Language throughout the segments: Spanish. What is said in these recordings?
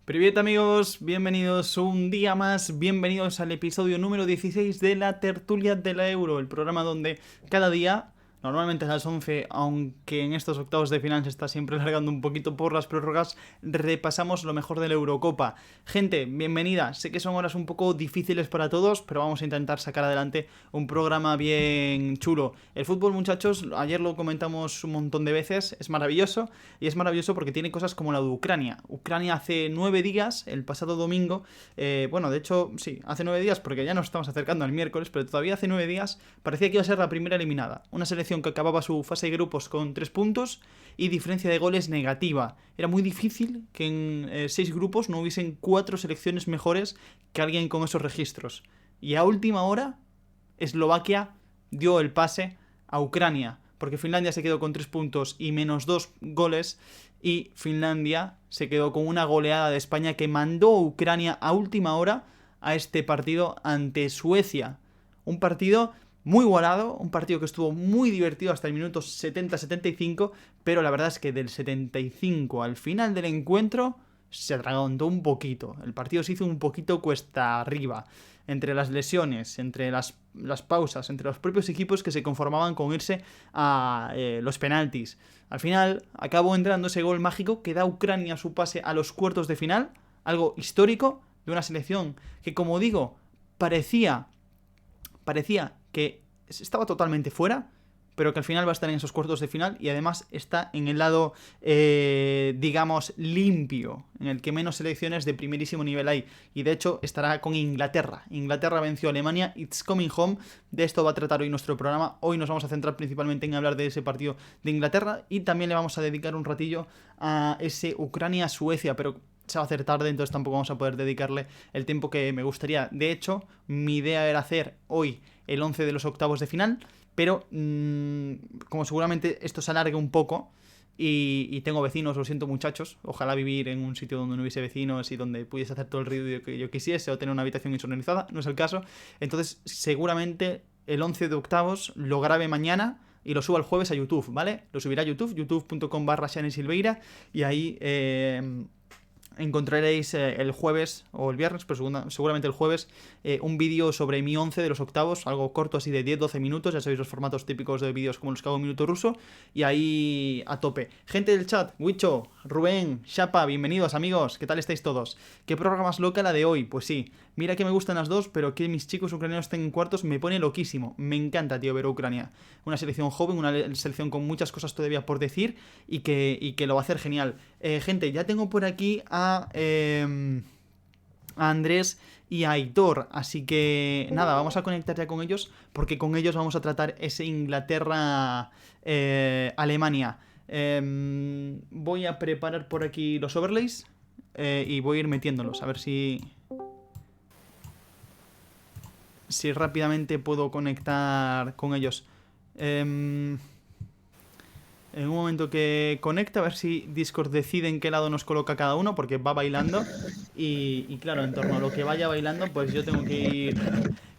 Привет amigos, bienvenidos un día más, bienvenidos al episodio número 16 de la Tertulia de la Euro, el programa donde cada día, normalmente a las 11, aunque en estos octavos de final se está siempre alargando un poquito por las prórrogas, repasamos lo mejor de la Eurocopa. Gente, bienvenida, sé que son horas un poco difíciles para todos, pero vamos a intentar sacar adelante un programa bien chulo. El fútbol, muchachos, ayer lo comentamos un montón de veces, es maravilloso, y es maravilloso porque tiene cosas como la de Ucrania. Ucrania hace 9 días, el pasado domingo, bueno, de hecho, sí, hace 9 días porque ya nos estamos acercando al miércoles, pero todavía hace 9 días parecía que iba a ser la primera eliminada. Una selección que acababa su fase de grupos con 3 puntos y diferencia de goles negativa. Era muy difícil que en 6 grupos no hubiesen 4 selecciones mejores que alguien con esos registros. Y a última hora, Eslovaquia dio el pase a Ucrania, porque Finlandia se quedó con 3 puntos y menos 2 goles, y Finlandia se quedó con una goleada de España que mandó a Ucrania a última hora a este partido ante Suecia. Un partido muy igualado, un partido que estuvo muy divertido hasta el minuto 70-75, pero la verdad es que del 75 al final del encuentro se atragantó un poquito. El partido se hizo un poquito cuesta arriba. Entre las lesiones, entre las pausas, entre los propios equipos que se conformaban con irse a los penaltis. Al final acabó entrando ese gol mágico que da a Ucrania su pase a los cuartos de final, algo histórico de una selección que, como digo, parecía que estaba totalmente fuera, pero que al final va a estar en esos cuartos de final y además está en el lado, digamos, limpio, en el que menos selecciones de primerísimo nivel hay. Y de hecho estará con Inglaterra. Inglaterra venció a Alemania, it's coming home. De esto va a tratar hoy nuestro programa. Hoy nos vamos a centrar principalmente en hablar de ese partido de Inglaterra y también le vamos a dedicar un ratillo a ese Ucrania-Suecia, pero se va a hacer tarde, entonces tampoco vamos a poder dedicarle el tiempo que me gustaría. De hecho, mi idea era hacer hoy el 11 de los octavos de final, pero como seguramente esto se alargue un poco y tengo vecinos, lo siento muchachos, ojalá vivir en un sitio donde no hubiese vecinos y donde pudiese hacer todo el ruido que yo quisiese o tener una habitación insonorizada, no es el caso, entonces seguramente el 11 de octavos lo grabe mañana y lo suba el jueves a YouTube, ¿vale? Lo subirá a YouTube, youtube.com/Xane Silveira y ahí encontraréis el jueves o el viernes, pero seguramente el jueves, un vídeo sobre mi 11 de los octavos, algo corto así de 10-12 minutos, ya sabéis los formatos típicos de vídeos como los que hago en Minuto Ruso, y ahí a tope. Gente del chat, Wicho, Rubén, Shapa, bienvenidos amigos, ¿qué tal estáis todos? ¿Qué programa más loca la de hoy? Pues sí, mira que me gustan las dos, pero que mis chicos ucranianos estén en cuartos me pone loquísimo. Me encanta, tío, ver a Ucrania. Una selección joven, una selección con muchas cosas todavía por decir y que lo va a hacer genial. Gente, ya tengo por aquí a Andrés y a Aitor, así que nada, vamos a conectar ya con ellos, porque con ellos vamos a tratar ese Inglaterra-Alemania. Voy a preparar por aquí los overlays y voy a ir metiéndolos, a ver si rápidamente puedo conectar con ellos. En un momento que conecta, a ver si Discord decide en qué lado nos coloca cada uno, porque va bailando. Y claro, en torno a lo que vaya bailando, pues yo tengo que ir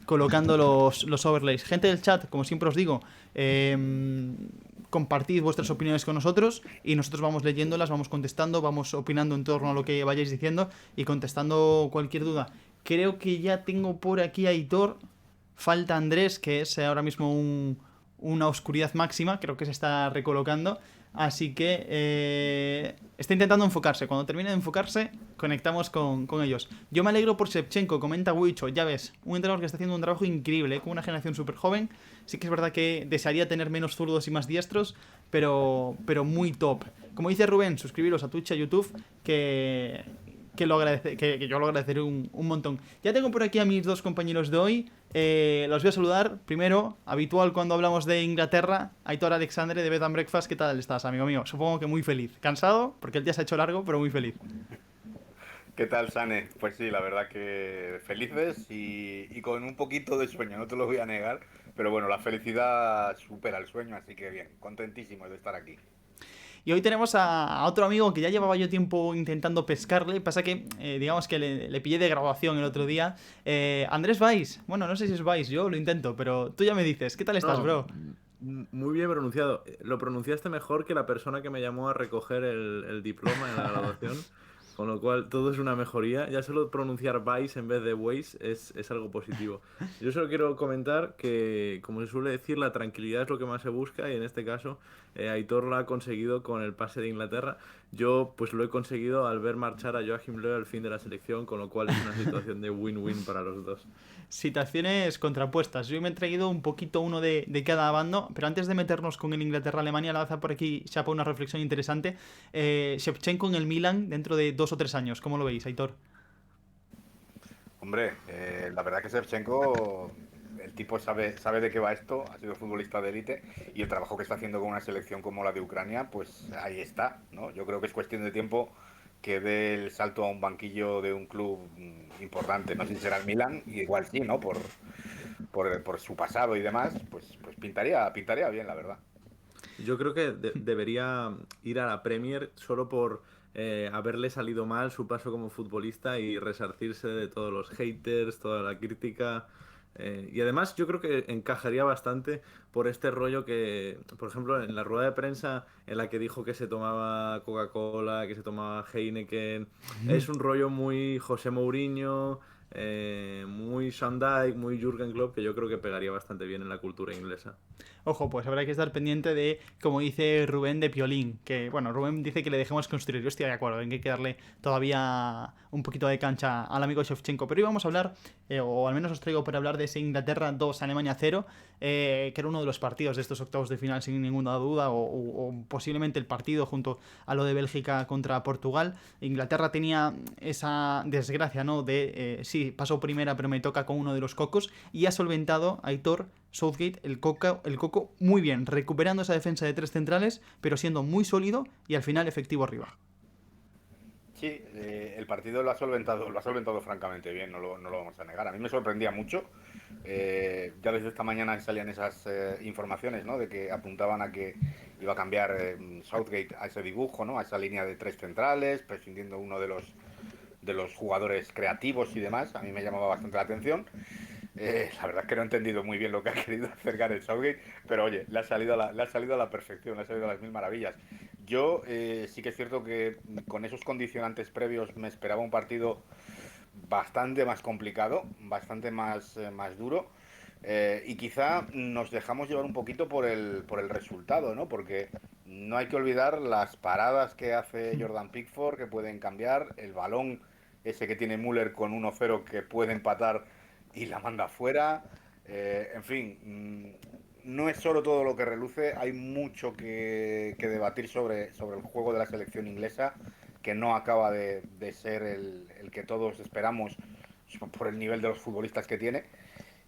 colocando los overlays. Gente del chat, como siempre os digo, compartid vuestras opiniones con nosotros y nosotros vamos leyéndolas, vamos contestando, vamos opinando en torno a lo que vayáis diciendo y contestando cualquier duda. Creo que ya tengo por aquí a Aitor. Falta Andrés, que es ahora mismo una oscuridad máxima, creo que se está recolocando. Así que está intentando enfocarse. Cuando termine de enfocarse, conectamos con ellos. Yo me alegro por Shevchenko, comenta Wicho. Ya ves, un entrenador que está haciendo un trabajo increíble, con una generación súper joven. Sí que es verdad que desearía tener menos zurdos y más diestros, pero muy top. Como dice Rubén, suscribiros a Twitch y a YouTube, que yo lo agradeceré un montón. Ya tengo por aquí a mis dos compañeros de hoy. Los voy a saludar. Primero, habitual cuando hablamos de Inglaterra, Aitor Alexandre de Bed and Breakfast. ¿Qué tal estás, amigo mío? Supongo que muy feliz. Cansado, porque el día se ha hecho largo, pero muy feliz. ¿Qué tal, Sane? Pues sí, la verdad que felices y con un poquito de sueño, no te lo voy a negar, pero bueno, la felicidad supera el sueño, así que bien, contentísimos de estar aquí. Y hoy tenemos a otro amigo que ya llevaba yo tiempo intentando pescarle. Pasa que, digamos que le pillé de grabación el otro día. Andrés Valls. Bueno, no sé si es Valls, yo lo intento, pero tú ya me dices. ¿Qué tal estás, No, bro? muy bien pronunciado. Lo pronunciaste mejor que la persona que me llamó a recoger el diploma en la graduación, con lo cual todo es una mejoría. Ya solo pronunciar Vice en vez de Waze es algo positivo. Yo solo quiero comentar que, como se suele decir, la tranquilidad es lo que más se busca y en este caso Aitor lo ha conseguido con el pase de Inglaterra. Yo pues lo he conseguido al ver marchar a Joachim Löw al fin de la selección, con lo cual es una situación de win-win para los dos. Situaciones contrapuestas. Yo me he traído un poquito uno de cada bando, pero antes de meternos con el Inglaterra-Alemania, lanza por aquí Chapa una reflexión interesante. Shevchenko en el Milan dentro de 2 o 3 años. ¿Cómo lo veis, Aitor? Hombre, la verdad que Shevchenko, el tipo sabe de qué va esto, ha sido futbolista de élite y el trabajo que está haciendo con una selección como la de Ucrania, pues ahí está, ¿no? Yo creo que es cuestión de tiempo que dé el salto a un banquillo de un club importante. No sé si será el Milan, y igual sí, ¿no? Por su pasado y demás, pues pintaría bien, la verdad. Yo creo que debería ir a la Premier solo por haberle salido mal su paso como futbolista y resarcirse de todos los haters, toda la crítica. Y además yo creo que encajaría bastante por este rollo que, por ejemplo, en la rueda de prensa en la que dijo que se tomaba Coca-Cola, que se tomaba Heineken, es un rollo muy José Mourinho, muy Sean Dyche, muy Jürgen Klopp, que yo creo que pegaría bastante bien en la cultura inglesa. Ojo, pues habrá que estar pendiente de, como dice Rubén, de Piolín. Que, bueno, Rubén dice que le dejemos construir. Yo estoy de acuerdo, hay que darle todavía un poquito de cancha al amigo Shevchenko. Pero hoy vamos a hablar, o al menos os traigo para hablar de ese Inglaterra 2, Alemania 0, que era uno de los partidos de estos octavos de final sin ninguna duda, o posiblemente el partido junto a lo de Bélgica contra Portugal. Inglaterra tenía esa desgracia, ¿no? De, sí, pasó primera, pero me toca con uno de los cocos, y ha solventado Aitor Southgate el coco muy bien, recuperando esa defensa de tres centrales, pero siendo muy sólido y al final efectivo arriba. Sí, el partido lo ha solventado francamente bien, no lo vamos a negar. A mí me sorprendía mucho. Ya desde esta mañana salían esas informaciones, ¿no? De que apuntaban a que iba a cambiar Southgate a ese dibujo, ¿no? A esa línea de tres centrales, prescindiendo uno de los jugadores creativos y demás. A mí me llamaba bastante la atención. La verdad es que no he entendido muy bien lo que ha querido hacer Gareth Southgate, pero oye, le ha salido a la perfección, le ha salido a las mil maravillas. Yo sí que es cierto que con esos condicionantes previos me esperaba un partido bastante más complicado, bastante más duro. Y quizá nos dejamos llevar un poquito por el resultado, ¿no? Porque no hay que olvidar las paradas que hace Jordan Pickford, que pueden cambiar, el balón ese que tiene Müller con 1-0 que puede empatar y la manda fuera. En fin, no es solo todo lo que reluce, hay mucho que debatir sobre el juego de la selección inglesa, que no acaba de ser el que todos esperamos por el nivel de los futbolistas que tiene.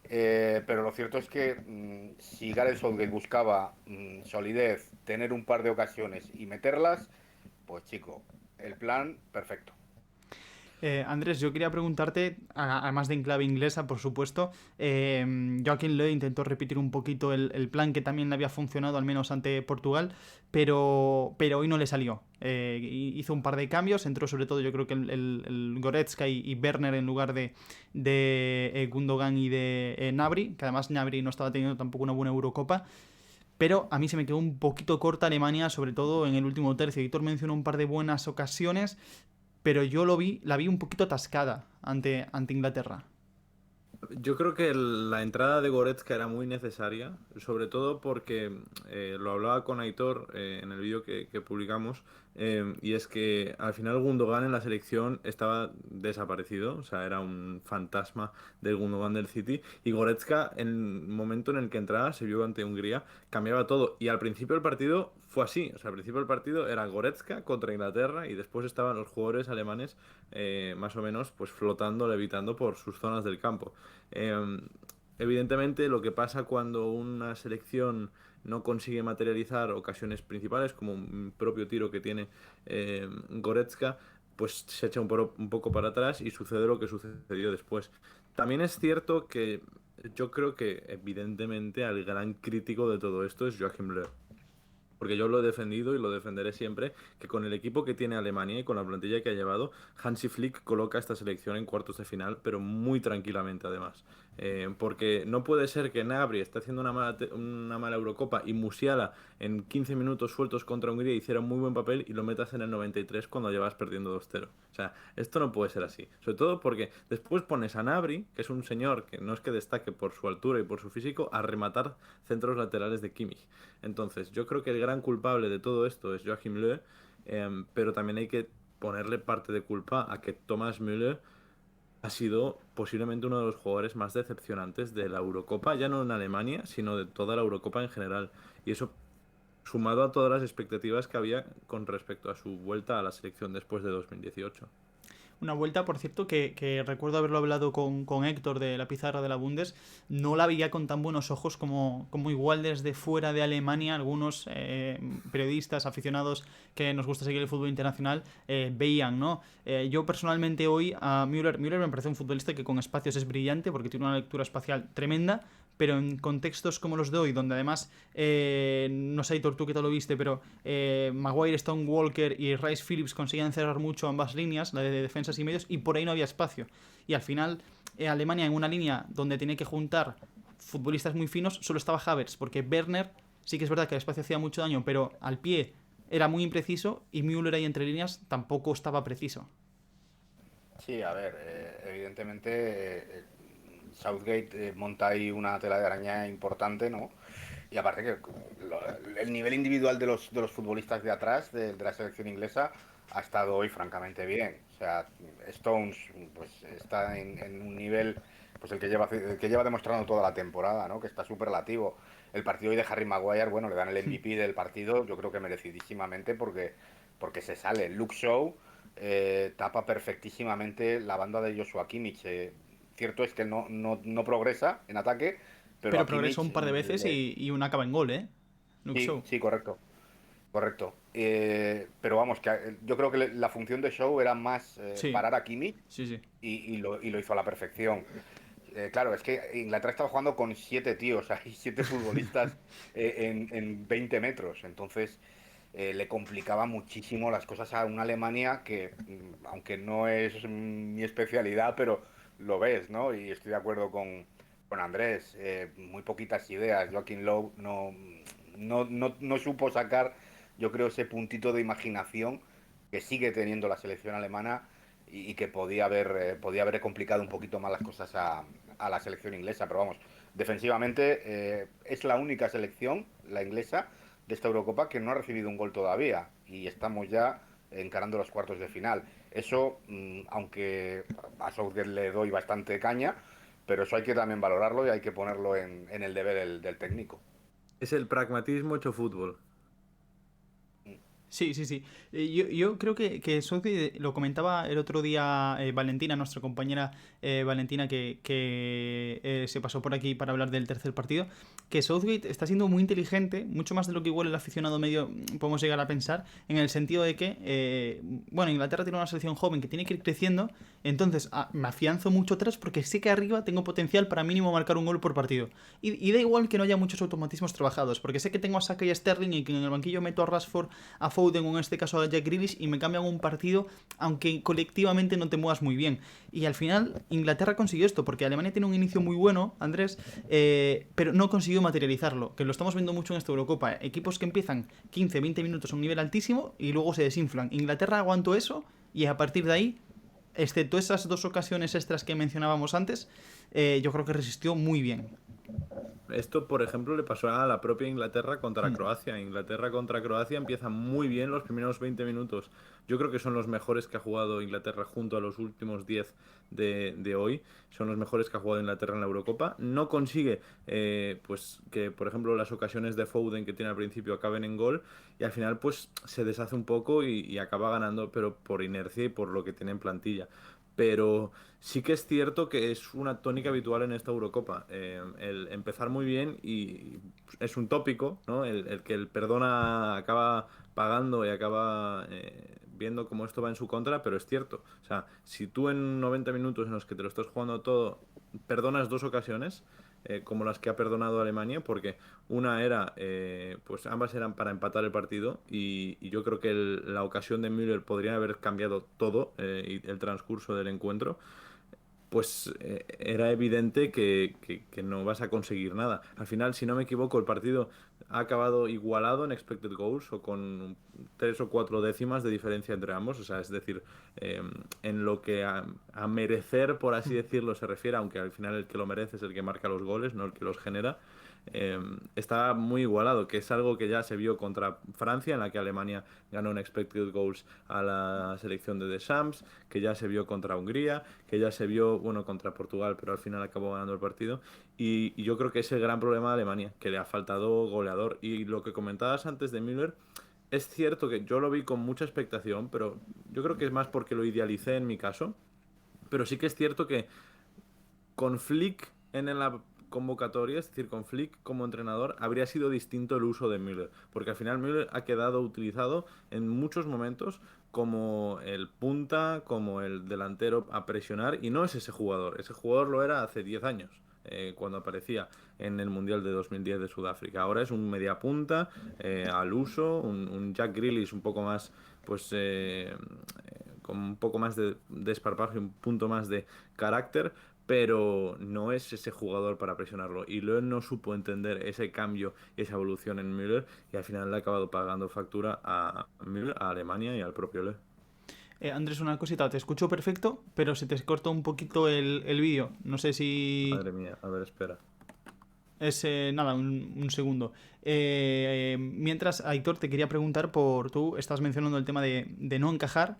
Pero lo cierto es que si Gareth Southgate buscaba solidez, tener un par de ocasiones y meterlas, pues chico, el plan perfecto. Andrés, yo quería preguntarte, además de en clave inglesa, por supuesto, Joaquín Löw intentó repetir un poquito el plan que también le había funcionado, al menos ante Portugal, pero hoy no le salió. Hizo un par de cambios, entró sobre todo yo creo que el Goretzka y Werner en lugar de Gundogan y de Gnabry, que además Gnabry no estaba teniendo tampoco una buena Eurocopa. Pero a mí se me quedó un poquito corta Alemania, sobre todo en el último tercio. Víctor mencionó un par de buenas ocasiones, pero yo la vi un poquito atascada ante Inglaterra. Yo creo que la entrada de Goretzka era muy necesaria, sobre todo porque lo hablaba con Aitor en el vídeo que publicamos, y es que al final Gundogan en la selección estaba desaparecido, o sea, era un fantasma del Gundogan del City, y Goretzka en el momento en el que entraba, se vio ante Hungría, cambiaba todo, y al principio del partido fue así, o sea, al principio del partido era Goretzka contra Inglaterra, y después estaban los jugadores alemanes más o menos pues flotando, levitando por sus zonas del campo. Eh, Evidentemente, lo que pasa cuando una selección no consigue materializar ocasiones principales, como un propio tiro que tiene Goretzka, pues se echa un poco para atrás y sucede lo que sucedió después. También es cierto que yo creo que, evidentemente, el gran crítico de todo esto es Joachim Löw. Porque yo lo he defendido y lo defenderé siempre, que con el equipo que tiene Alemania y con la plantilla que ha llevado, Hansi Flick coloca esta selección en cuartos de final, pero muy tranquilamente además. Porque no puede ser que Gnabry esté haciendo una mala Eurocopa y Musiala en 15 minutos sueltos contra Hungría hiciera un muy buen papel y lo metas en el 93 cuando llevas perdiendo 2-0. O sea, esto no puede ser así. Sobre todo porque después pones a Gnabry, que es un señor que no es que destaque por su altura y por su físico, a rematar centros laterales de Kimmich. Entonces, yo creo que el gran culpable de todo esto es Joachim Löw, pero también hay que ponerle parte de culpa a que Thomas Müller ha sido posiblemente uno de los jugadores más decepcionantes de la Eurocopa, ya no en Alemania, sino de toda la Eurocopa en general. Y eso sumado a todas las expectativas que había con respecto a su vuelta a la selección después de 2018. Una vuelta, por cierto, que recuerdo haberlo hablado con Héctor de la pizarra de la Bundes, no la veía con tan buenos ojos como igual desde fuera de Alemania algunos periodistas, aficionados que nos gusta seguir el fútbol internacional, veían, ¿no? Yo personalmente hoy a Müller me parece un futbolista que con espacios es brillante porque tiene una lectura espacial tremenda, pero en contextos como los de hoy, donde además, no sé, Aitor, tú qué tal lo viste, pero Maguire, Stone Walker y Rice Phillips conseguían cerrar mucho ambas líneas, la de defensas y medios, y por ahí no había espacio. Y al final, Alemania en una línea donde tenía que juntar futbolistas muy finos, solo estaba Havertz, porque Werner sí que es verdad que el espacio hacía mucho daño, pero al pie era muy impreciso y Müller ahí entre líneas tampoco estaba preciso. Sí, a ver, evidentemente Southgate monta ahí una tela de araña importante, ¿no? Y aparte que el nivel individual de los futbolistas de atrás, de la selección inglesa, ha estado hoy francamente bien. O sea, Stones pues está en un nivel pues el que lleva demostrando toda la temporada, ¿no? Que está superlativo. El partido hoy de Harry Maguire, bueno, le dan el MVP del partido, yo creo que merecidísimamente porque se sale. Luke Shaw tapa perfectísimamente la banda de Joshua Kimmich. Cierto es que no progresa en ataque, pero Pero a progresó Kimmich un par de veces y una acaba en gol, ¿eh? Luke sí, Shaw. sí, correcto. Correcto. Pero vamos, que yo creo que la función de Show era más Sí, parar a Kimmich sí, sí. y lo hizo a la perfección. Claro, es que Inglaterra estaba jugando con 7 tíos, hay 7 futbolistas en 20 metros. Entonces le complicaba muchísimo las cosas a una Alemania que, aunque no es mi especialidad, pero lo ves, ¿no? Y estoy de acuerdo con Andrés. Muy poquitas ideas. Joaquín Low no supo sacar, yo creo, ese puntito de imaginación que sigue teniendo la selección alemana y que podía haber complicado un poquito más las cosas a la selección inglesa. Pero vamos, defensivamente es la única selección, la inglesa, de esta Eurocopa que no ha recibido un gol todavía. Y estamos ya encarando los cuartos de final. Eso, aunque a Southgate le doy bastante caña, pero eso hay que también valorarlo y hay que ponerlo en el deber del técnico. Es el pragmatismo hecho fútbol. Sí, sí, sí. Yo creo que Southgate lo comentaba el otro día Valentina, nuestra compañera Valentina, que se pasó por aquí para hablar del tercer partido, que Southgate está siendo muy inteligente, mucho más de lo que igual el aficionado medio podemos llegar a pensar, en el sentido de que, bueno, Inglaterra tiene una selección joven que tiene que ir creciendo, entonces me afianzo mucho atrás porque sé que arriba tengo potencial para mínimo marcar un gol por partido. Y da igual que no haya muchos automatismos trabajados, porque sé que tengo a Saka y a Sterling y que en el banquillo meto a Rashford, a Foden o en este caso a Jack Grealish y me cambian un partido aunque colectivamente no te muevas muy bien. Y al final Inglaterra consiguió esto, porque Alemania tiene un inicio muy bueno, Andrés, pero no consiguió materializarlo, que lo estamos viendo mucho en esta Eurocopa. Equipos que empiezan 15-20 minutos a un nivel altísimo y luego se desinflan. Inglaterra aguantó eso y a partir de ahí, excepto esas dos ocasiones extras que mencionábamos antes, yo creo que resistió muy bien. Esto, por ejemplo, le pasó a la propia Inglaterra contra Hmm. Croacia. Inglaterra contra Croacia empieza muy bien los primeros 20 minutos. Yo creo que son los mejores que ha jugado Inglaterra junto a los últimos 10 de hoy. Son los mejores que ha jugado Inglaterra en la Eurocopa. No consigue pues que, por ejemplo, las ocasiones de Foden que tiene al principio acaben en gol y al final pues se deshace un poco y acaba ganando, pero por inercia y por lo que tiene en plantilla. Pero sí que es cierto que es una tónica habitual en esta Eurocopa. El empezar muy bien y es un tópico, ¿no? El que el perdona acaba pagando y acaba viendo cómo esto va en su contra, pero es cierto. O sea, si tú en 90 minutos en los que te lo estás jugando todo, perdonas dos ocasiones, como las que ha perdonado Alemania, porque una era, pues ambas eran para empatar el partido y yo creo que la ocasión de Müller podría haber cambiado todo y el transcurso del encuentro, pues era evidente que no vas a conseguir nada. Al final, si no me equivoco, el partido ha acabado igualado en expected goals o con 3 o 4 décimas de diferencia entre ambos. O sea, es decir, en lo que a merecer, por así decirlo, se refiere, aunque al final el que lo merece es el que marca los goles, no el que los genera. Está muy igualado, que es algo que ya se vio contra Francia, en la que Alemania ganó en expected goals a la selección de Deschamps, que ya se vio contra Hungría, que ya se vio, bueno, contra Portugal, pero al final acabó ganando el partido. Y yo creo que es el gran problema de Alemania, que le ha faltado goleador. Y lo que comentabas antes de Müller, es cierto que yo lo vi con mucha expectación, pero yo creo que es más porque lo idealicé en mi caso. Pero sí que es cierto que con Flick en la convocatoria, es decir, con Flick como entrenador, habría sido distinto el uso de Müller, porque al final Müller ha quedado utilizado en muchos momentos como el punta, como el delantero a presionar, y no es ese jugador lo era hace 10 años. Cuando aparecía en el Mundial de 2010 de Sudáfrica. Ahora es un mediapunta al uso, un Jack Grealish un poco más, pues, con un poco más de desparpajo y un punto más de carácter, pero no es ese jugador para presionarlo. Y Löw no supo entender ese cambio, esa evolución en Müller, y al final le ha acabado pagando factura a Müller, a Alemania y al propio Löw. Andrés, una cosita, te escucho perfecto, pero se te corta un poquito el vídeo. No sé si... Madre mía, a ver, espera. Es nada, un segundo. Mientras, Aitor, te quería preguntar por. Tú estás mencionando el tema de no encajar.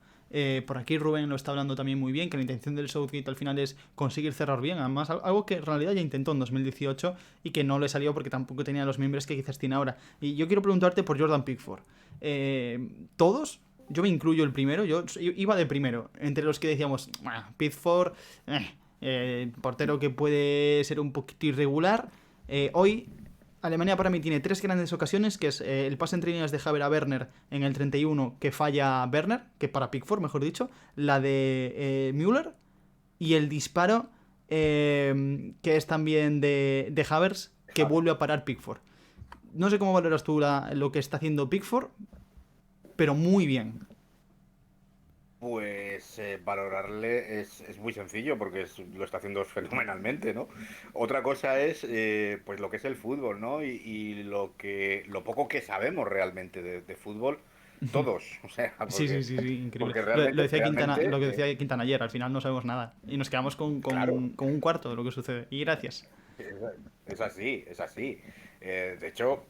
Por aquí Rubén lo está hablando también muy bien, que la intención del Southgate al final es conseguir cerrar bien. Además, algo que en realidad ya intentó en 2018 y que no le salió porque tampoco tenía los miembros que quizás tiene ahora. Y yo quiero preguntarte por Jordan Pickford. ¿Todos? Yo me incluyo el primero, yo iba de primero, entre los que decíamos, bueno, Pickford, portero que puede ser un poquito irregular. Hoy Alemania para mí tiene tres grandes ocasiones, que es el pase entre líneas de Haver a Werner en el 31 que falla Werner, que para Pickford, mejor dicho, la de Müller y el disparo que es también de Havertz, que vuelve a parar Pickford. No sé cómo valoras tú lo que está haciendo Pickford, pero muy bien. Pues valorarle es muy sencillo porque lo está haciendo fenomenalmente, ¿no? Otra cosa es pues lo que es el fútbol, ¿no? Y lo poco que sabemos realmente de fútbol, todos, o sea, Sí, sí, sí, sí, increíble. porque Lo realmente, decía Quintana, realmente, lo que decía Quintana ayer, al final no sabemos nada. Y nos quedamos claro. con un cuarto de lo que sucede. Y gracias. Es, es así, es así. De hecho,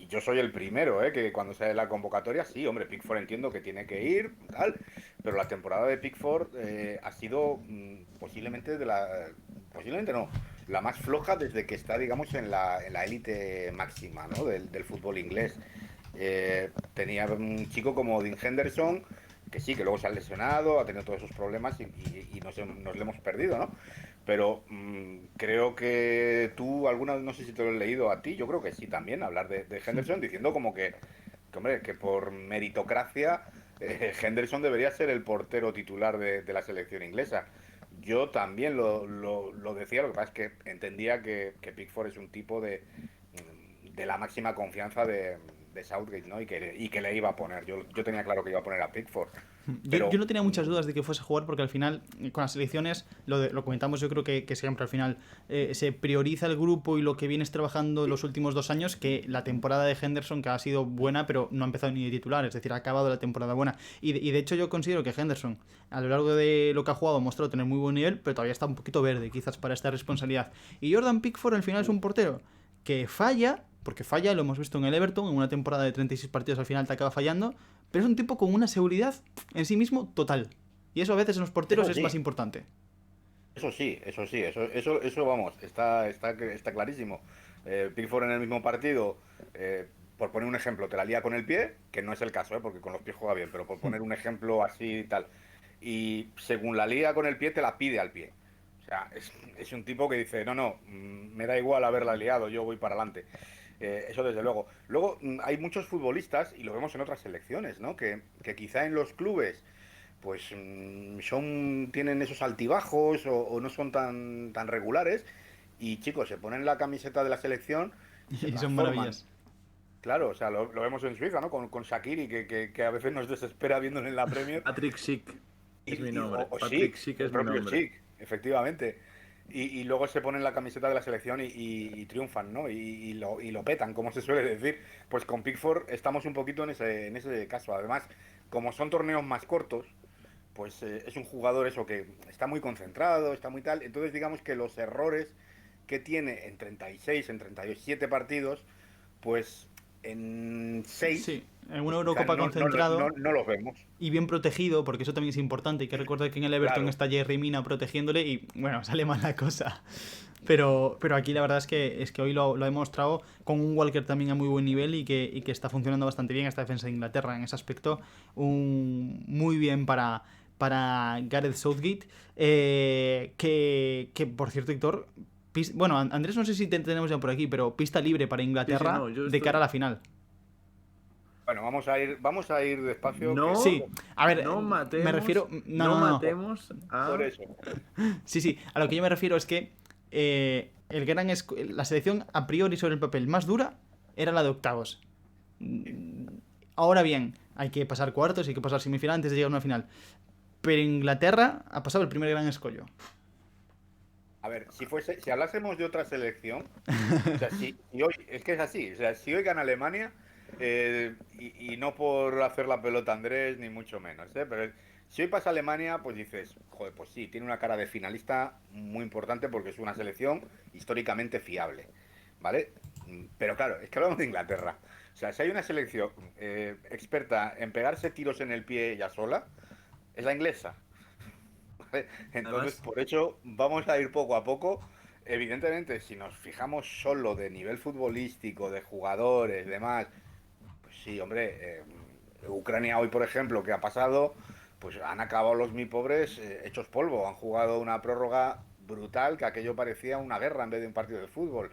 yo soy el primero, que cuando sale la convocatoria, sí, hombre, Pickford entiendo que tiene que ir, tal, pero la temporada de Pickford ha sido posiblemente no, la más floja desde que está, digamos, en la élite máxima, ¿no? Del fútbol inglés. Tenía un chico como Dean Henderson, que sí, que luego se ha lesionado, ha tenido todos esos problemas y nos lo hemos perdido, ¿no? Pero creo que tú alguna vez, no sé si te lo he leído a ti, yo creo que sí también, hablar de Henderson diciendo como hombre, que por meritocracia Henderson debería ser el portero titular de la selección inglesa. Yo también lo decía, lo que pasa es que entendía que Pickford es un tipo de la máxima confianza de Southgate, ¿no? Y que le iba a poner. Yo tenía claro que iba a poner a Pickford. Yo Pero no tenía muchas dudas de que fuese a jugar porque al final, con las selecciones, lo comentamos yo creo que siempre al final se prioriza el grupo y lo que vienes trabajando los últimos 2 años, que la temporada de Henderson, que ha sido buena, pero no ha empezado ni de titular, es decir, ha acabado la temporada buena. Y de hecho yo considero que Henderson, a lo largo de lo que ha jugado, ha mostrado tener muy buen nivel, pero todavía está un poquito verde quizás para esta responsabilidad. Y Jordan Pickford al final es un portero que falla, porque falla, lo hemos visto en el Everton, en una temporada de 36 partidos al final te acaba fallando, pero es un tipo con una seguridad en sí mismo total. Y eso a veces en los porteros eso es más sí, importante. eso vamos, está clarísimo. Pickford en el mismo partido, por poner un ejemplo, te la lía con el pie, que no es el caso, porque con los pies juega bien, pero por poner un ejemplo así y tal. Y según la lía con el pie, te la pide al pie. O sea, es un tipo que dice, no, no, me da igual haberla liado, yo voy para adelante. Eso desde luego. Luego, hay muchos futbolistas, y lo vemos en otras selecciones, ¿no? Que quizá en los clubes pues tienen esos altibajos o no son tan regulares y chicos, se ponen la camiseta de la selección y se Y son transforman. maravillas. Claro, o sea, lo vemos en Suiza, ¿no? Con Shaqiri, que a veces nos desespera viéndole en la Premier. Patrick Schick es mi nombre. O Patrick Schick, Schick el es mi propio nombre. Schick, efectivamente. Y luego se ponen la camiseta de la selección y triunfan, ¿no? Y lo petan, como se suele decir. Pues con Pickford estamos un poquito en ese caso. Además, como son torneos más cortos, pues es un jugador eso que está muy concentrado, está muy tal. Entonces digamos que los errores que tiene en 36, en 37 partidos, pues en 6 Sí, en una pues quizás Eurocopa concentrado no los vemos. y bien protegido, porque eso también es importante. Hay que recordar que en el Everton Claro. está Jerry Mina protegiéndole y, bueno, sale mal la cosa. Pero aquí la verdad es que hoy lo ha demostrado con un Walker también a muy buen nivel y que está funcionando bastante bien esta defensa de Inglaterra en ese aspecto. Muy bien para Gareth Southgate. Que por cierto, Héctor, bueno, Andrés, no sé si te tenemos ya por aquí, pero pista libre para Sí, sí, Inglaterra no, yo de cara a estoy. la final. Bueno, vamos a ir despacio, que No, Sí, a ver, no me refiero. matemos, No, no no, no. matemos por a. eso. Sí, sí, a lo que yo me refiero es que la selección a priori sobre el papel más dura era la de octavos. Ahora bien, hay que pasar cuartos, hay que pasar semifinal antes de llegar a una final. Pero Inglaterra ha pasado el primer gran escollo. A ver, si hablásemos de otra selección, o sea, y hoy, es que es así, o sea, si hoy gana Alemania, y no por hacer la pelota a Andrés, ni mucho menos, pero si hoy pasa Alemania, pues dices, joder, pues sí, tiene una cara de finalista muy importante porque es una selección históricamente fiable, ¿vale? Pero claro, es que hablamos de Inglaterra. O sea, si hay una selección experta en pegarse tiros en el pie ella sola, es la inglesa. ¿Vale? Entonces, Además, por eso vamos a ir poco a poco. Evidentemente, si nos fijamos solo de nivel futbolístico, de jugadores, demás, pues sí, hombre, Ucrania hoy, por ejemplo, ¿qué ha pasado? Pues han acabado los mi pobres hechos polvo. Han jugado una prórroga brutal que aquello parecía una guerra en vez de un partido de fútbol.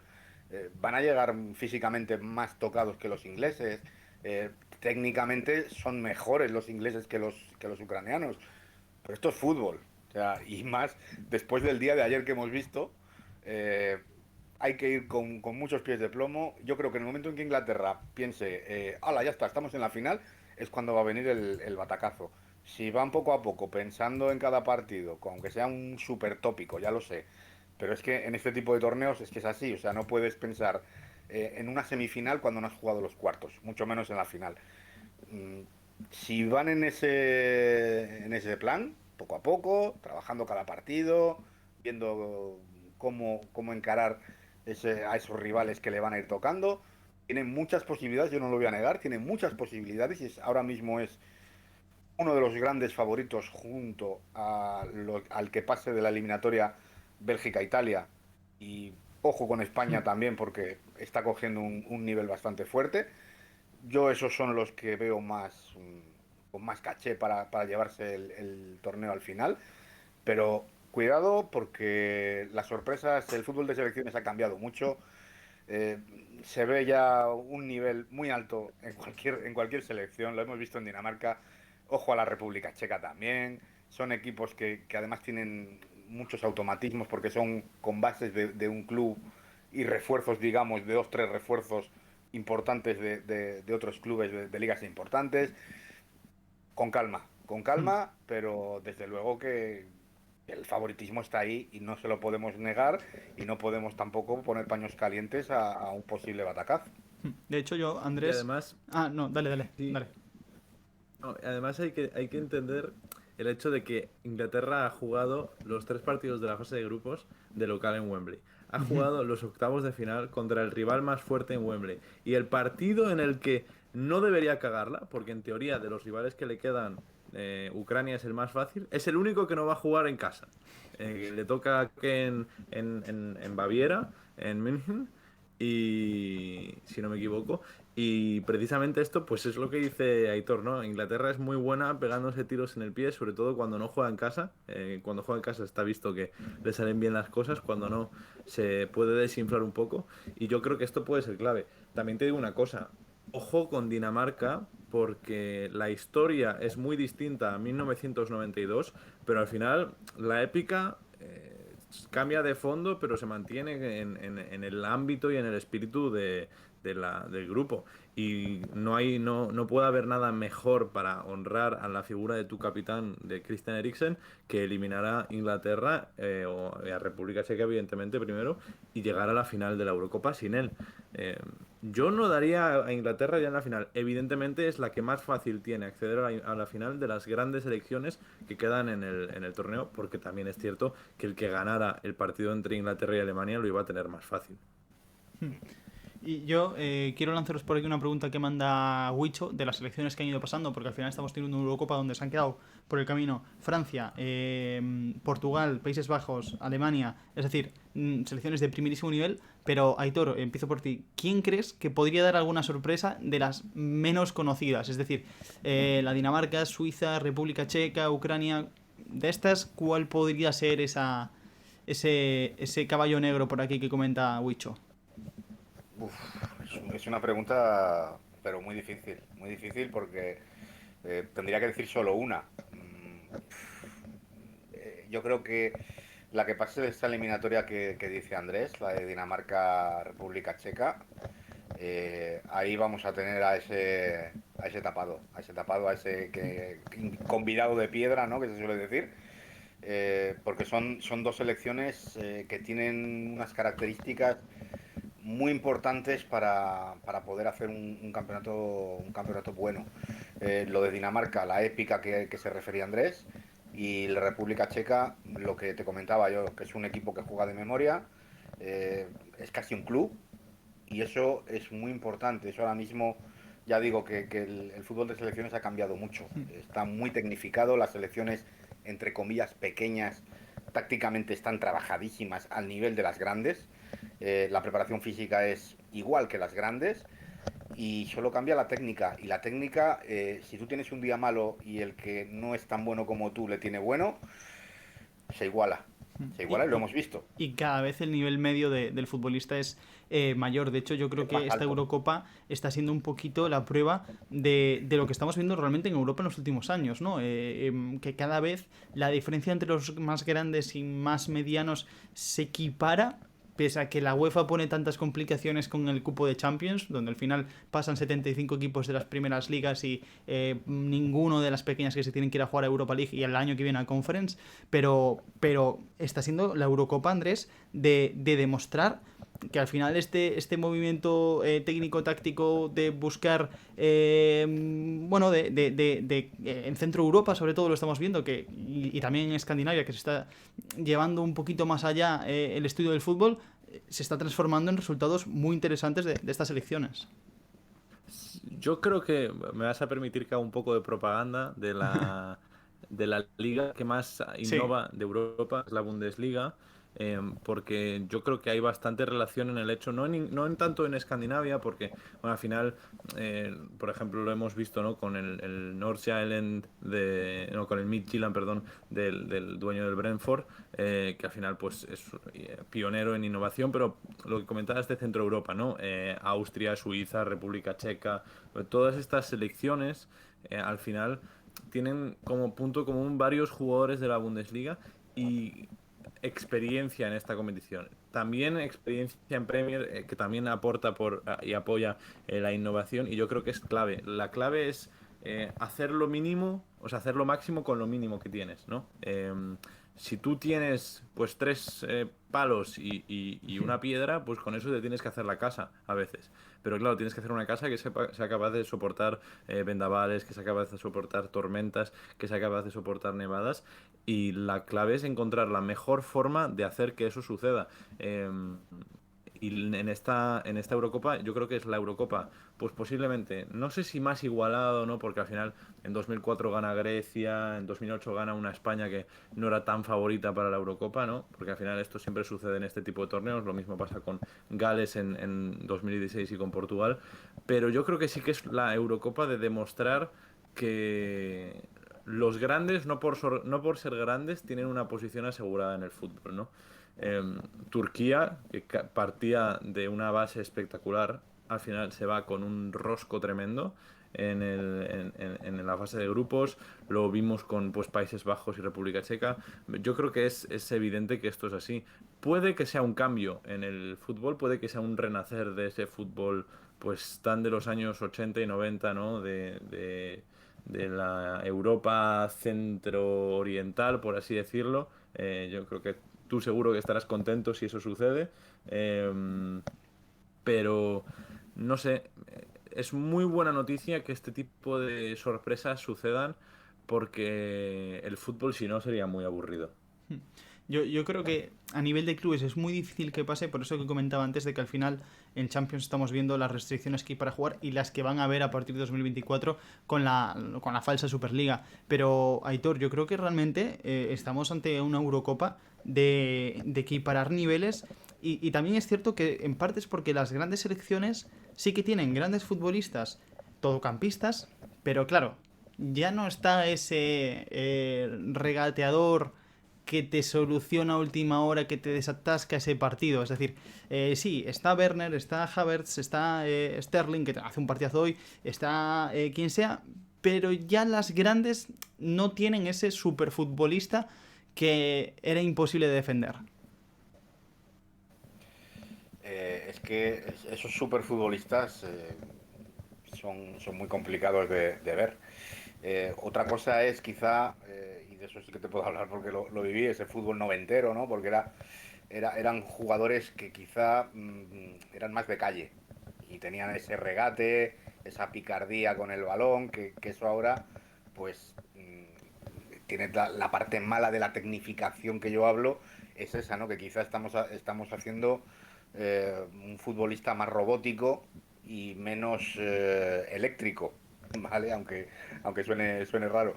Van a llegar físicamente más tocados que los ingleses. Técnicamente son mejores los ingleses que los ucranianos. Pero esto es fútbol. O sea, y más después del día de ayer que hemos visto, eh, hay que ir con muchos pies de plomo. Yo creo que en el momento en que Inglaterra piense, ¡hala, ya está, estamos en la final! Es cuando va a venir el batacazo. Si van poco a poco pensando en cada partido, aunque sea un súper tópico, ya lo sé, pero es que en este tipo de torneos es que es así, o sea, no puedes pensar en una semifinal cuando no has jugado los cuartos, mucho menos en la final. Mm, si van en ese plan, poco a poco, trabajando cada partido, viendo cómo encarar a esos rivales que le van a ir tocando, tienen muchas posibilidades, yo no lo voy a negar, tienen muchas posibilidades y ahora mismo es uno de los grandes favoritos junto al que pase de la eliminatoria Bélgica-Italia y ojo con España también porque está cogiendo un nivel bastante fuerte. Yo esos son los que veo más con más caché para llevarse el torneo al final. Pero cuidado porque las sorpresas, el fútbol de selecciones ha cambiado mucho. Eh, Se ve ya un nivel muy alto en cualquier selección. Lo hemos visto en Dinamarca. Ojo a la República Checa también. Son equipos que además tienen muchos automatismos porque son con bases de un club y refuerzos, digamos, de dos, tres refuerzos importantes de otros clubes de ligas importantes. Con calma, pero desde luego que el favoritismo está ahí y no se lo podemos negar y no podemos tampoco poner paños calientes a un posible batacazo. De hecho, yo, y Andrés... además, Ah, no, dale, dale, sí, dale. no, además hay que entender el hecho de que Inglaterra ha jugado los 3 partidos de la fase de grupos de local en Wembley. Ha jugado los octavos de final contra el rival más fuerte en Wembley. Y el partido en el que no debería cagarla, porque en teoría de los rivales que le quedan, Ucrania es el más fácil, es el único que no va a jugar en casa. Le toca que en Baviera, en München, y si no me equivoco. Y precisamente esto, pues es lo que dice Aitor, ¿no? Inglaterra es muy buena pegándose tiros en el pie, sobre todo cuando no juega en casa. Cuando juega en casa está visto que le salen bien las cosas, cuando no se puede desinflar un poco. Y yo creo que esto puede ser clave. También te digo una cosa, ojo con Dinamarca, porque la historia es muy distinta a 1992, pero al final la épica cambia de fondo, pero se mantiene en el ámbito y en el espíritu del grupo. Y no puede haber nada mejor para honrar a la figura de tu capitán, de Christian Eriksen, que eliminar a Inglaterra o a República Checa, evidentemente, primero, y llegar a la final de la Eurocopa sin él. Yo no daría a Inglaterra ya en la final. Evidentemente es la que más fácil tiene acceder a la final de las grandes selecciones que quedan en el torneo, porque también es cierto que el que ganara el partido entre Inglaterra y Alemania lo iba a tener más fácil. Y yo quiero lanzaros por aquí una pregunta que manda Huicho de las selecciones que han ido pasando, porque al final estamos teniendo una Eurocopa donde se han quedado por el camino Francia, Portugal, Países Bajos, Alemania, es decir, selecciones de primerísimo nivel. Pero Aitor, empiezo por ti. ¿Quién crees que podría dar alguna sorpresa de las menos conocidas? Es decir, la Dinamarca, Suiza, República Checa, Ucrania. De estas, ¿cuál podría ser ese caballo negro por aquí que comenta Huicho? Uf, es una pregunta, pero muy difícil porque tendría que decir solo una. Yo creo que la que pase de esta eliminatoria que dice Andrés, la de Dinamarca-República Checa, ahí vamos a tener a ese tapado, a ese convidado de piedra, ¿no? Que se suele decir, porque son dos selecciones que tienen unas características muy importantes para poder hacer un campeonato bueno. Lo de Dinamarca, la épica que se refería Andrés, y la República Checa, lo que te comentaba yo, que es un equipo que juega de memoria, es casi un club, y eso es muy importante. Eso ahora mismo, ya digo que el fútbol de selecciones ha cambiado mucho. Está muy tecnificado, las selecciones, entre comillas, pequeñas, tácticamente están trabajadísimas al nivel de las grandes. La preparación física es igual que las grandes y solo cambia la técnica. Y la técnica, si tú tienes un día malo y el que no es tan bueno como tú le tiene bueno, se iguala. Se Y, iguala y lo y- hemos visto. y cada vez el nivel medio del futbolista es mayor. De hecho, yo creo Es que más esta alto. Eurocopa está siendo un poquito la prueba de lo que estamos viendo realmente en Europa en los últimos años, ¿no? Que cada vez la diferencia entre los más grandes y más medianos se equipara. Pese a que la UEFA pone tantas complicaciones con el cupo de Champions, donde al final pasan 75 equipos de las primeras ligas y ninguno de las pequeñas que se tienen que ir a jugar a Europa League y el año que viene a Conference, pero está siendo la Eurocopa, Andrés, de demostrar que al final este movimiento técnico-táctico de buscar, bueno, en Centro Europa sobre todo lo estamos viendo, y también en Escandinavia, que se está llevando un poquito más allá el estudio del fútbol, se está transformando en resultados muy interesantes de estas elecciones. Yo creo que me vas a permitir que haga un poco de propaganda de la liga que más Sí, innova de Europa, es la Bundesliga, porque yo creo que hay bastante relación en el hecho, no en tanto en Escandinavia, porque bueno, al final, por ejemplo, lo hemos visto, ¿no? Con el Nordsjælland no, con el Midtjylland, perdón, del dueño del Brentford, que al final pues es pionero en innovación, pero lo que comentabas de Centro Europa, ¿no? Austria, Suiza, República Checa, todas estas selecciones al final tienen como punto común varios jugadores de la Bundesliga y experiencia en esta competición. También experiencia en Premier, que también aporta y apoya la innovación, y yo creo que es clave. La clave es hacer lo mínimo, o sea, hacer lo máximo con lo mínimo que tienes, ¿no? Si tú tienes pues tres palos y una piedra, pues con eso te tienes que hacer la casa a veces. Pero claro, tienes que hacer una casa que sea capaz de soportar vendavales, que sea capaz de soportar tormentas, que sea capaz de soportar nevadas. Y la clave es encontrar la mejor forma de hacer que eso suceda. Y en esta Eurocopa, yo creo que es la Eurocopa, pues posiblemente, no sé si más igualado, ¿no? Porque al final en 2004 gana Grecia, en 2008 gana una España que no era tan favorita para la Eurocopa, ¿no? Porque al final esto siempre sucede en este tipo de torneos, lo mismo pasa con Gales en 2016 y con Portugal, pero yo creo que sí que es la Eurocopa de demostrar que los grandes, no por ser grandes, tienen una posición asegurada en el fútbol, ¿no? Turquía, que partía de una base espectacular, al final se va con un rosco tremendo en la fase de grupos. Lo vimos con pues, Países Bajos y República Checa. Yo creo que es evidente que esto es así. Puede que sea un cambio en el fútbol, puede que sea un renacer de ese fútbol pues tan de los años 80 y 90, ¿no? De la Europa centro-oriental, por así decirlo. Yo creo que tú seguro que estarás contento si eso sucede. Pero no sé, es muy buena noticia que este tipo de sorpresas sucedan porque el fútbol si no sería muy aburrido. yo creo que a nivel de clubes es muy difícil que pase, por eso que comentaba antes de que al final en Champions estamos viendo las restricciones que hay para jugar y las que van a haber a partir de 2024 con la falsa Superliga. Pero, Aitor, yo creo que realmente estamos ante una Eurocopa de equiparar niveles y también es cierto que en parte es porque las grandes selecciones sí que tienen grandes futbolistas, todocampistas, pero claro, ya no está ese regateador que te soluciona a última hora, que te desatasca ese partido. Es decir, sí, está Werner, está Havertz, está Sterling, que hace un partidazo hoy, está quien sea, pero ya las grandes no tienen ese superfutbolista que era imposible de defender. Es que esos superfutbolistas son muy complicados de ver. Otra cosa es quizá, y de eso sí que te puedo hablar porque lo viví, ese fútbol noventero, ¿no? Porque eran jugadores que quizá eran más de calle y tenían ese regate, esa picardía con el balón, que eso ahora, pues, tiene la parte mala de la tecnificación que yo hablo, es esa, ¿no? Que quizá estamos haciendo un futbolista más robótico y menos eléctrico, ¿vale? Aunque suene raro,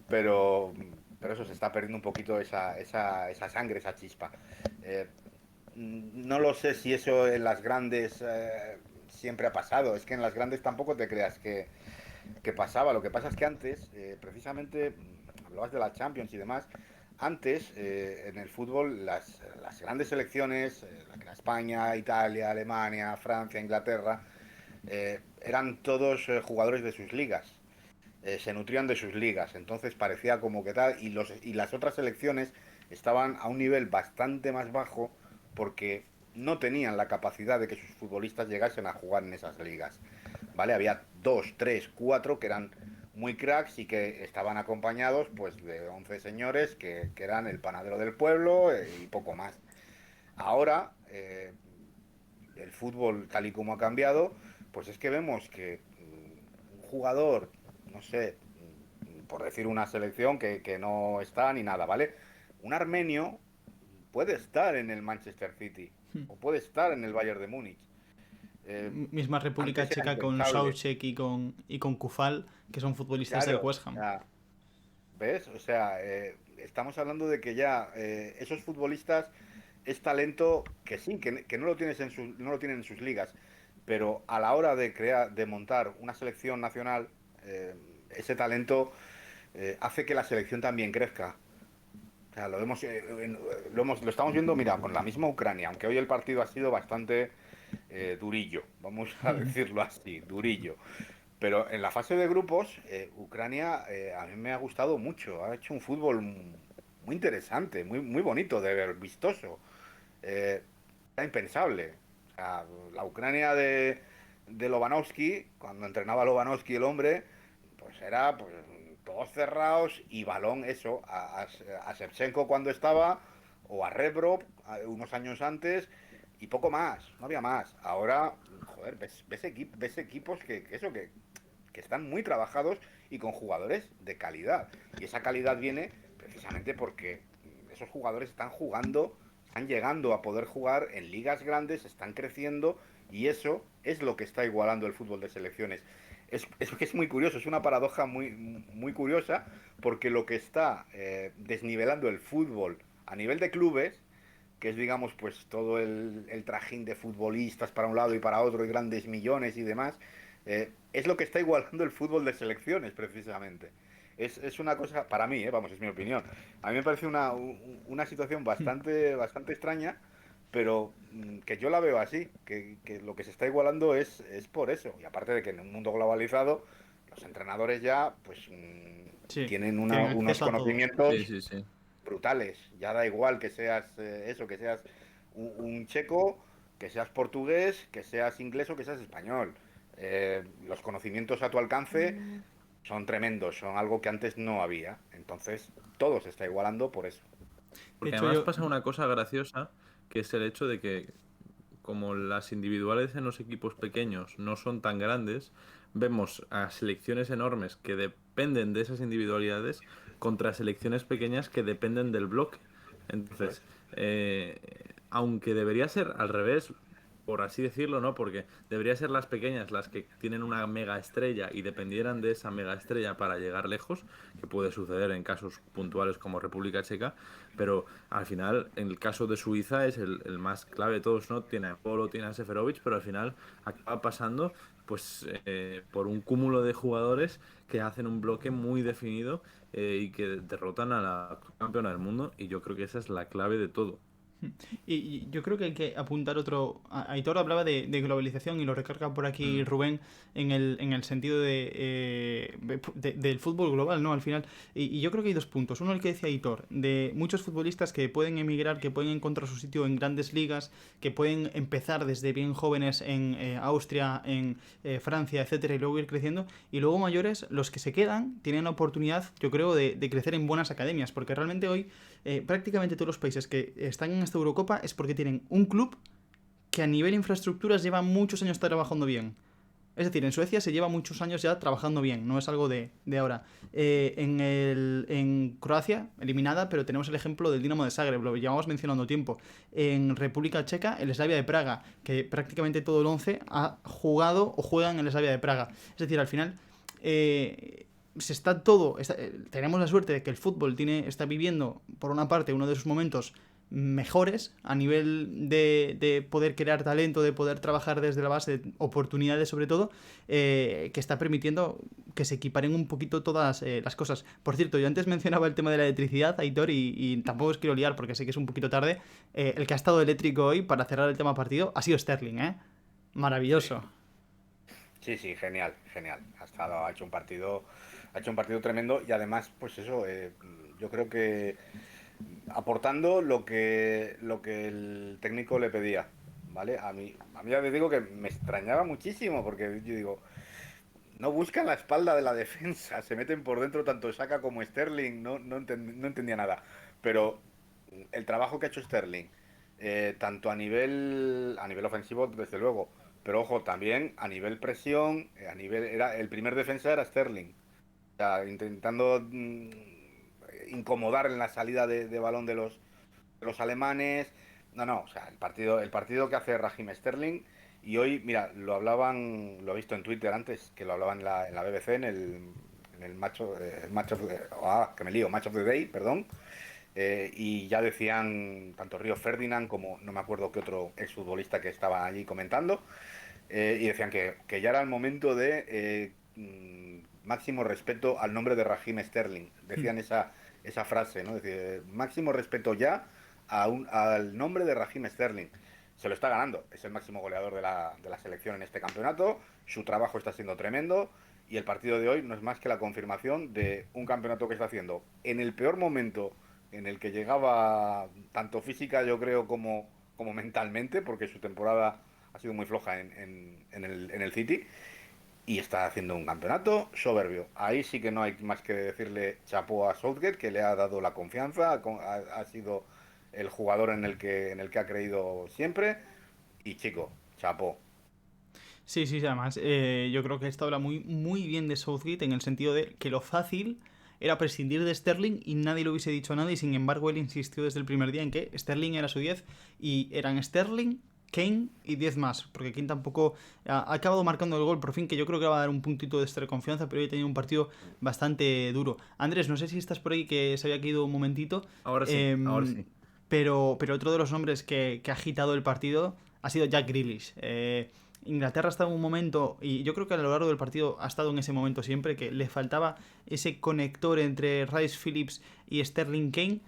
pero, pero eso, se está perdiendo un poquito esa sangre, esa chispa. Eh, no lo sé si eso en las grandes siempre ha pasado. Es que en las grandes tampoco te creas que pasaba. Lo que pasa es que antes, precisamente, hablabas de la Champions y demás. Antes, en el fútbol, las grandes selecciones, la España, Italia, Alemania, Francia, Inglaterra, eran todos jugadores de sus ligas. Se nutrían de sus ligas. Entonces parecía como que tal. Y las otras selecciones estaban a un nivel bastante más bajo porque no tenían la capacidad de que sus futbolistas llegasen a jugar en esas ligas. ¿Vale? Había dos, tres, cuatro que eran muy cracks y que estaban acompañados pues de 11 señores que eran el panadero del pueblo y poco más. Ahora, el fútbol tal y como ha cambiado, pues es que vemos que un jugador, no sé, por decir una selección que no está ni nada, ¿vale? Un armenio puede estar en el Manchester City o puede estar en el Bayern de Múnich. Misma República Antes era Checa con impensable. Soucek y con Kufal, que son futbolistas del Claro, West o Ham. sea, ¿ves? O sea, estamos hablando de que ya esos futbolistas es talento que sí, que no lo tienes no lo tienen en sus ligas, pero a la hora de crear, de montar una selección nacional, ese talento hace que la selección también crezca. O sea, lo estamos viendo, mira, con la misma Ucrania, aunque hoy el partido ha sido bastante durillo, vamos a decirlo así, durillo. Pero en la fase de grupos, Ucrania a mí me ha gustado mucho. Ha hecho un fútbol muy interesante, muy bonito de ver, vistoso. Eh, Era impensable. O sea, la Ucrania de Lobanovsky, cuando entrenaba Lobanovsky el hombre, pues era pues, todos cerrados y balón, eso, a Shevchenko cuando estaba, o a Rebrov unos años antes, y poco más, no había más. Ahora, joder, ves equipos que están muy trabajados y con jugadores de calidad. Y esa calidad viene precisamente porque esos jugadores están jugando, están llegando a poder jugar en ligas grandes, están creciendo y eso es lo que está igualando el fútbol de selecciones. Es muy curioso, es una paradoja muy curiosa porque lo que está desnivelando el fútbol a nivel de clubes, que es digamos pues todo el trajín de futbolistas para un lado y para otro y grandes millones y demás, es lo que está igualando el fútbol de selecciones precisamente. Es una cosa, para mí, vamos, es mi opinión. A mí me parece una situación bastante extraña, pero que yo la veo así, que lo que se está igualando es por eso. Y aparte de que en un mundo globalizado, los entrenadores ya pues Sí, tienen tienen unos acceso a todo. Sí, conocimientos sí, sí. brutales. Ya da igual que seas eso, que seas un checo, que seas portugués, que seas inglés o que seas español. Los conocimientos a tu alcance son tremendos, son algo que antes no había. Entonces, todo se está igualando por eso. De Porque hecho, además yo... pasa una cosa graciosa, que es el hecho de que como las individuales en los equipos pequeños no son tan grandes, vemos a selecciones enormes que dependen de esas individualidades contra selecciones pequeñas que dependen del bloque. Eso Entonces, es. aunque debería ser al revés, por así decirlo, ¿no? Porque debería ser las pequeñas las que tienen una mega estrella y dependieran de esa mega estrella para llegar lejos, que puede suceder en casos puntuales como República Checa, pero al final, en el caso de Suiza es el más clave de todos, ¿no? Tiene a Polo, tiene a Seferovic, pero al final acaba pasando pues por un cúmulo de jugadores que hacen un bloque muy definido y que derrotan a la campeona del mundo y yo creo que esa es la clave de todo. Y yo creo que hay que apuntar otro. Aitor hablaba de globalización y lo recarga por aquí Rubén en el sentido del fútbol global, ¿no? Al final. Y yo creo que hay dos puntos. Uno, el que decía Aitor, de muchos futbolistas que pueden emigrar, que pueden encontrar su sitio en grandes ligas, que pueden empezar desde bien jóvenes en Austria, en Francia, etcétera, y luego ir creciendo. Y luego mayores, los que se quedan, tienen la oportunidad, yo creo, de crecer en buenas academias, porque realmente hoy prácticamente todos los países que están en esta Eurocopa es porque tienen un club que a nivel infraestructuras lleva muchos años trabajando bien. Es decir, en Suecia se lleva muchos años ya trabajando bien, no es algo de ahora. En Croacia, eliminada, pero tenemos el ejemplo del Dinamo de Zagreb, lo llevamos mencionando tiempo. En República Checa, el Slavia de Praga, que prácticamente todo el 11 ha jugado o juega en el Slavia de Praga. Es decir, al final se está todo. Tenemos la suerte de que el fútbol está viviendo, por una parte, uno de sus momentos mejores a nivel de poder crear talento, de poder trabajar desde la base, oportunidades sobre todo, que está permitiendo que se equiparen un poquito todas las cosas. Por cierto, yo antes mencionaba el tema de la electricidad, Aitor, y tampoco os quiero liar porque sé que es un poquito tarde. El que ha estado eléctrico hoy para cerrar el tema partido ha sido Sterling, ¿eh? Maravilloso. Sí, genial, genial. Ha hecho un partido tremendo y además, pues eso, yo creo que aportando lo que el técnico le pedía, ¿vale? A mí ya te digo que me extrañaba muchísimo porque yo digo, no buscan la espalda de la defensa, se meten por dentro tanto Saka como Sterling, no entendía nada. Pero el trabajo que ha hecho Sterling, tanto a nivel ofensivo, desde luego, pero ojo, también a nivel presión, el primer defensa era Sterling. O sea, intentando incomodar en la salida de balón de los alemanes. No, o sea, el partido que hace Raheem Sterling. Y hoy, mira, lo he visto en Twitter antes, que lo hablaban en la BBC, en el que me lío, Match of the Day, perdón. Y ya decían tanto Río Ferdinand como no me acuerdo qué otro exfutbolista que estaba allí comentando, y decían que ya era el momento de máximo respeto al nombre de Raheem Sterling. Decían esa frase, ¿no? Decir, máximo respeto ya al nombre de Raheem Sterling. Se lo está ganando, es el máximo goleador de la selección en este campeonato, su trabajo está siendo tremendo y el partido de hoy no es más que la confirmación de un campeonato que está haciendo en el peor momento en el que llegaba, tanto física yo creo como mentalmente, porque su temporada ha sido muy floja en el City, y está haciendo un campeonato soberbio. Ahí sí que no hay más que decirle chapó a Southgate, que le ha dado la confianza, ha sido el jugador en el que ha creído siempre, y chico, chapó. Sí, sí, sí, además yo creo que esto habla muy, muy bien de Southgate en el sentido de que lo fácil era prescindir de Sterling y nadie le hubiese dicho nada y sin embargo él insistió desde el primer día en que Sterling era su 10 y eran Sterling, Kane y 10 más, porque Kane tampoco ha acabado marcando el gol por fin, que yo creo que va a dar un puntito de extra confianza, pero hoy ha tenido un partido bastante duro. Andrés, no sé si estás por ahí, que se había caído un momentito, Ahora sí, ahora sí. pero otro de los nombres que ha agitado el partido ha sido Jack Grealish. Inglaterra ha estado en un momento, y yo creo que a lo largo del partido ha estado en ese momento siempre, que le faltaba ese conector entre Rice Phillips y Sterling Kane.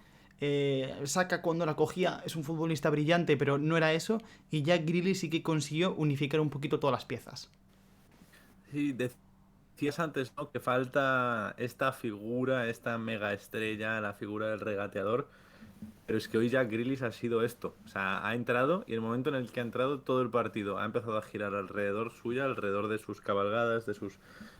Saka cuando la cogía es un futbolista brillante, pero no era eso. Y Jack Grealish sí que consiguió unificar un poquito todas las piezas. Sí, decías antes, ¿no? Que falta esta figura, esta mega estrella, la figura del regateador. Pero es que hoy Jack Grealish ha sido esto. O sea, ha entrado y el momento en el que ha entrado todo el partido ha empezado a girar alrededor suya, alrededor de sus cabalgadas, de sus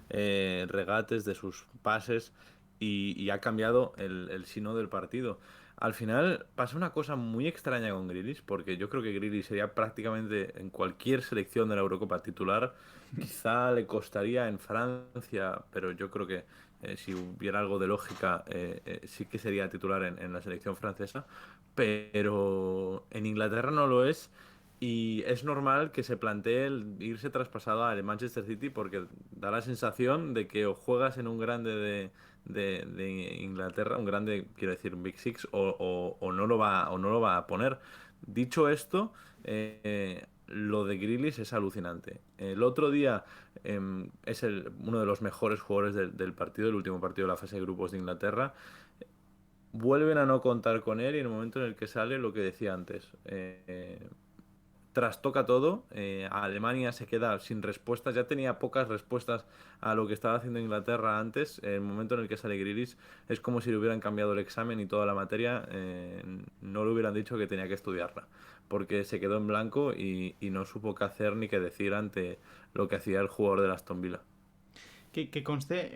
regates, de sus pases y ha cambiado el sino del partido. Al final pasa una cosa muy extraña con Grealish, porque yo creo que Grealish sería prácticamente en cualquier selección de la Eurocopa titular. Quizá le costaría en Francia, pero yo creo que si hubiera algo de lógica, sí que sería titular en la selección francesa, pero en Inglaterra no lo es. Y es normal que se plantee el irse traspasado al Manchester City porque da la sensación de que o juegas en un grande de Inglaterra, un grande, quiero decir, un Big Six, o no lo va a poner. Dicho esto, lo de Grealish es alucinante. El otro día es uno de los mejores jugadores del partido, el último partido de la fase de grupos de Inglaterra. Vuelven a no contar con él y en el momento en el que sale, lo que decía antes, trastoca todo. Alemania se queda sin respuestas. Ya tenía pocas respuestas a lo que estaba haciendo Inglaterra antes. En el momento en el que sale Grealish es como si le hubieran cambiado el examen y toda la materia. No le hubieran dicho que tenía que estudiarla. Porque se quedó en blanco y no supo qué hacer ni qué decir ante lo que hacía el jugador de Aston Villa. Que conste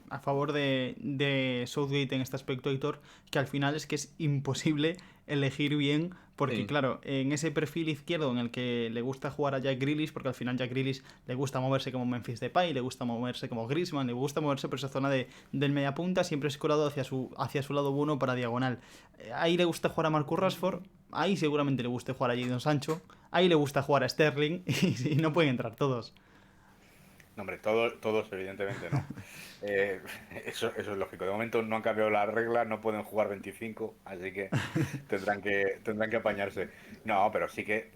a favor de Southgate en este aspecto, Héctor, que al final es que es imposible elegir bien, porque Sí. claro, en ese perfil izquierdo en el que le gusta jugar a Jack Grealish, porque al final Jack Grealish le gusta moverse como Memphis Depay, le gusta moverse como Griezmann, le gusta moverse por esa zona del mediapunta, siempre escorado hacia su lado bueno para diagonal. Ahí le gusta jugar a Marcus Rashford, ahí seguramente le guste jugar a Jadon Sancho, ahí le gusta jugar a Sterling y no pueden entrar todos. No, hombre, todos evidentemente no. Eh, eso es lógico. De momento no han cambiado las reglas, no pueden jugar 25, así que tendrán que apañarse. No, pero sí que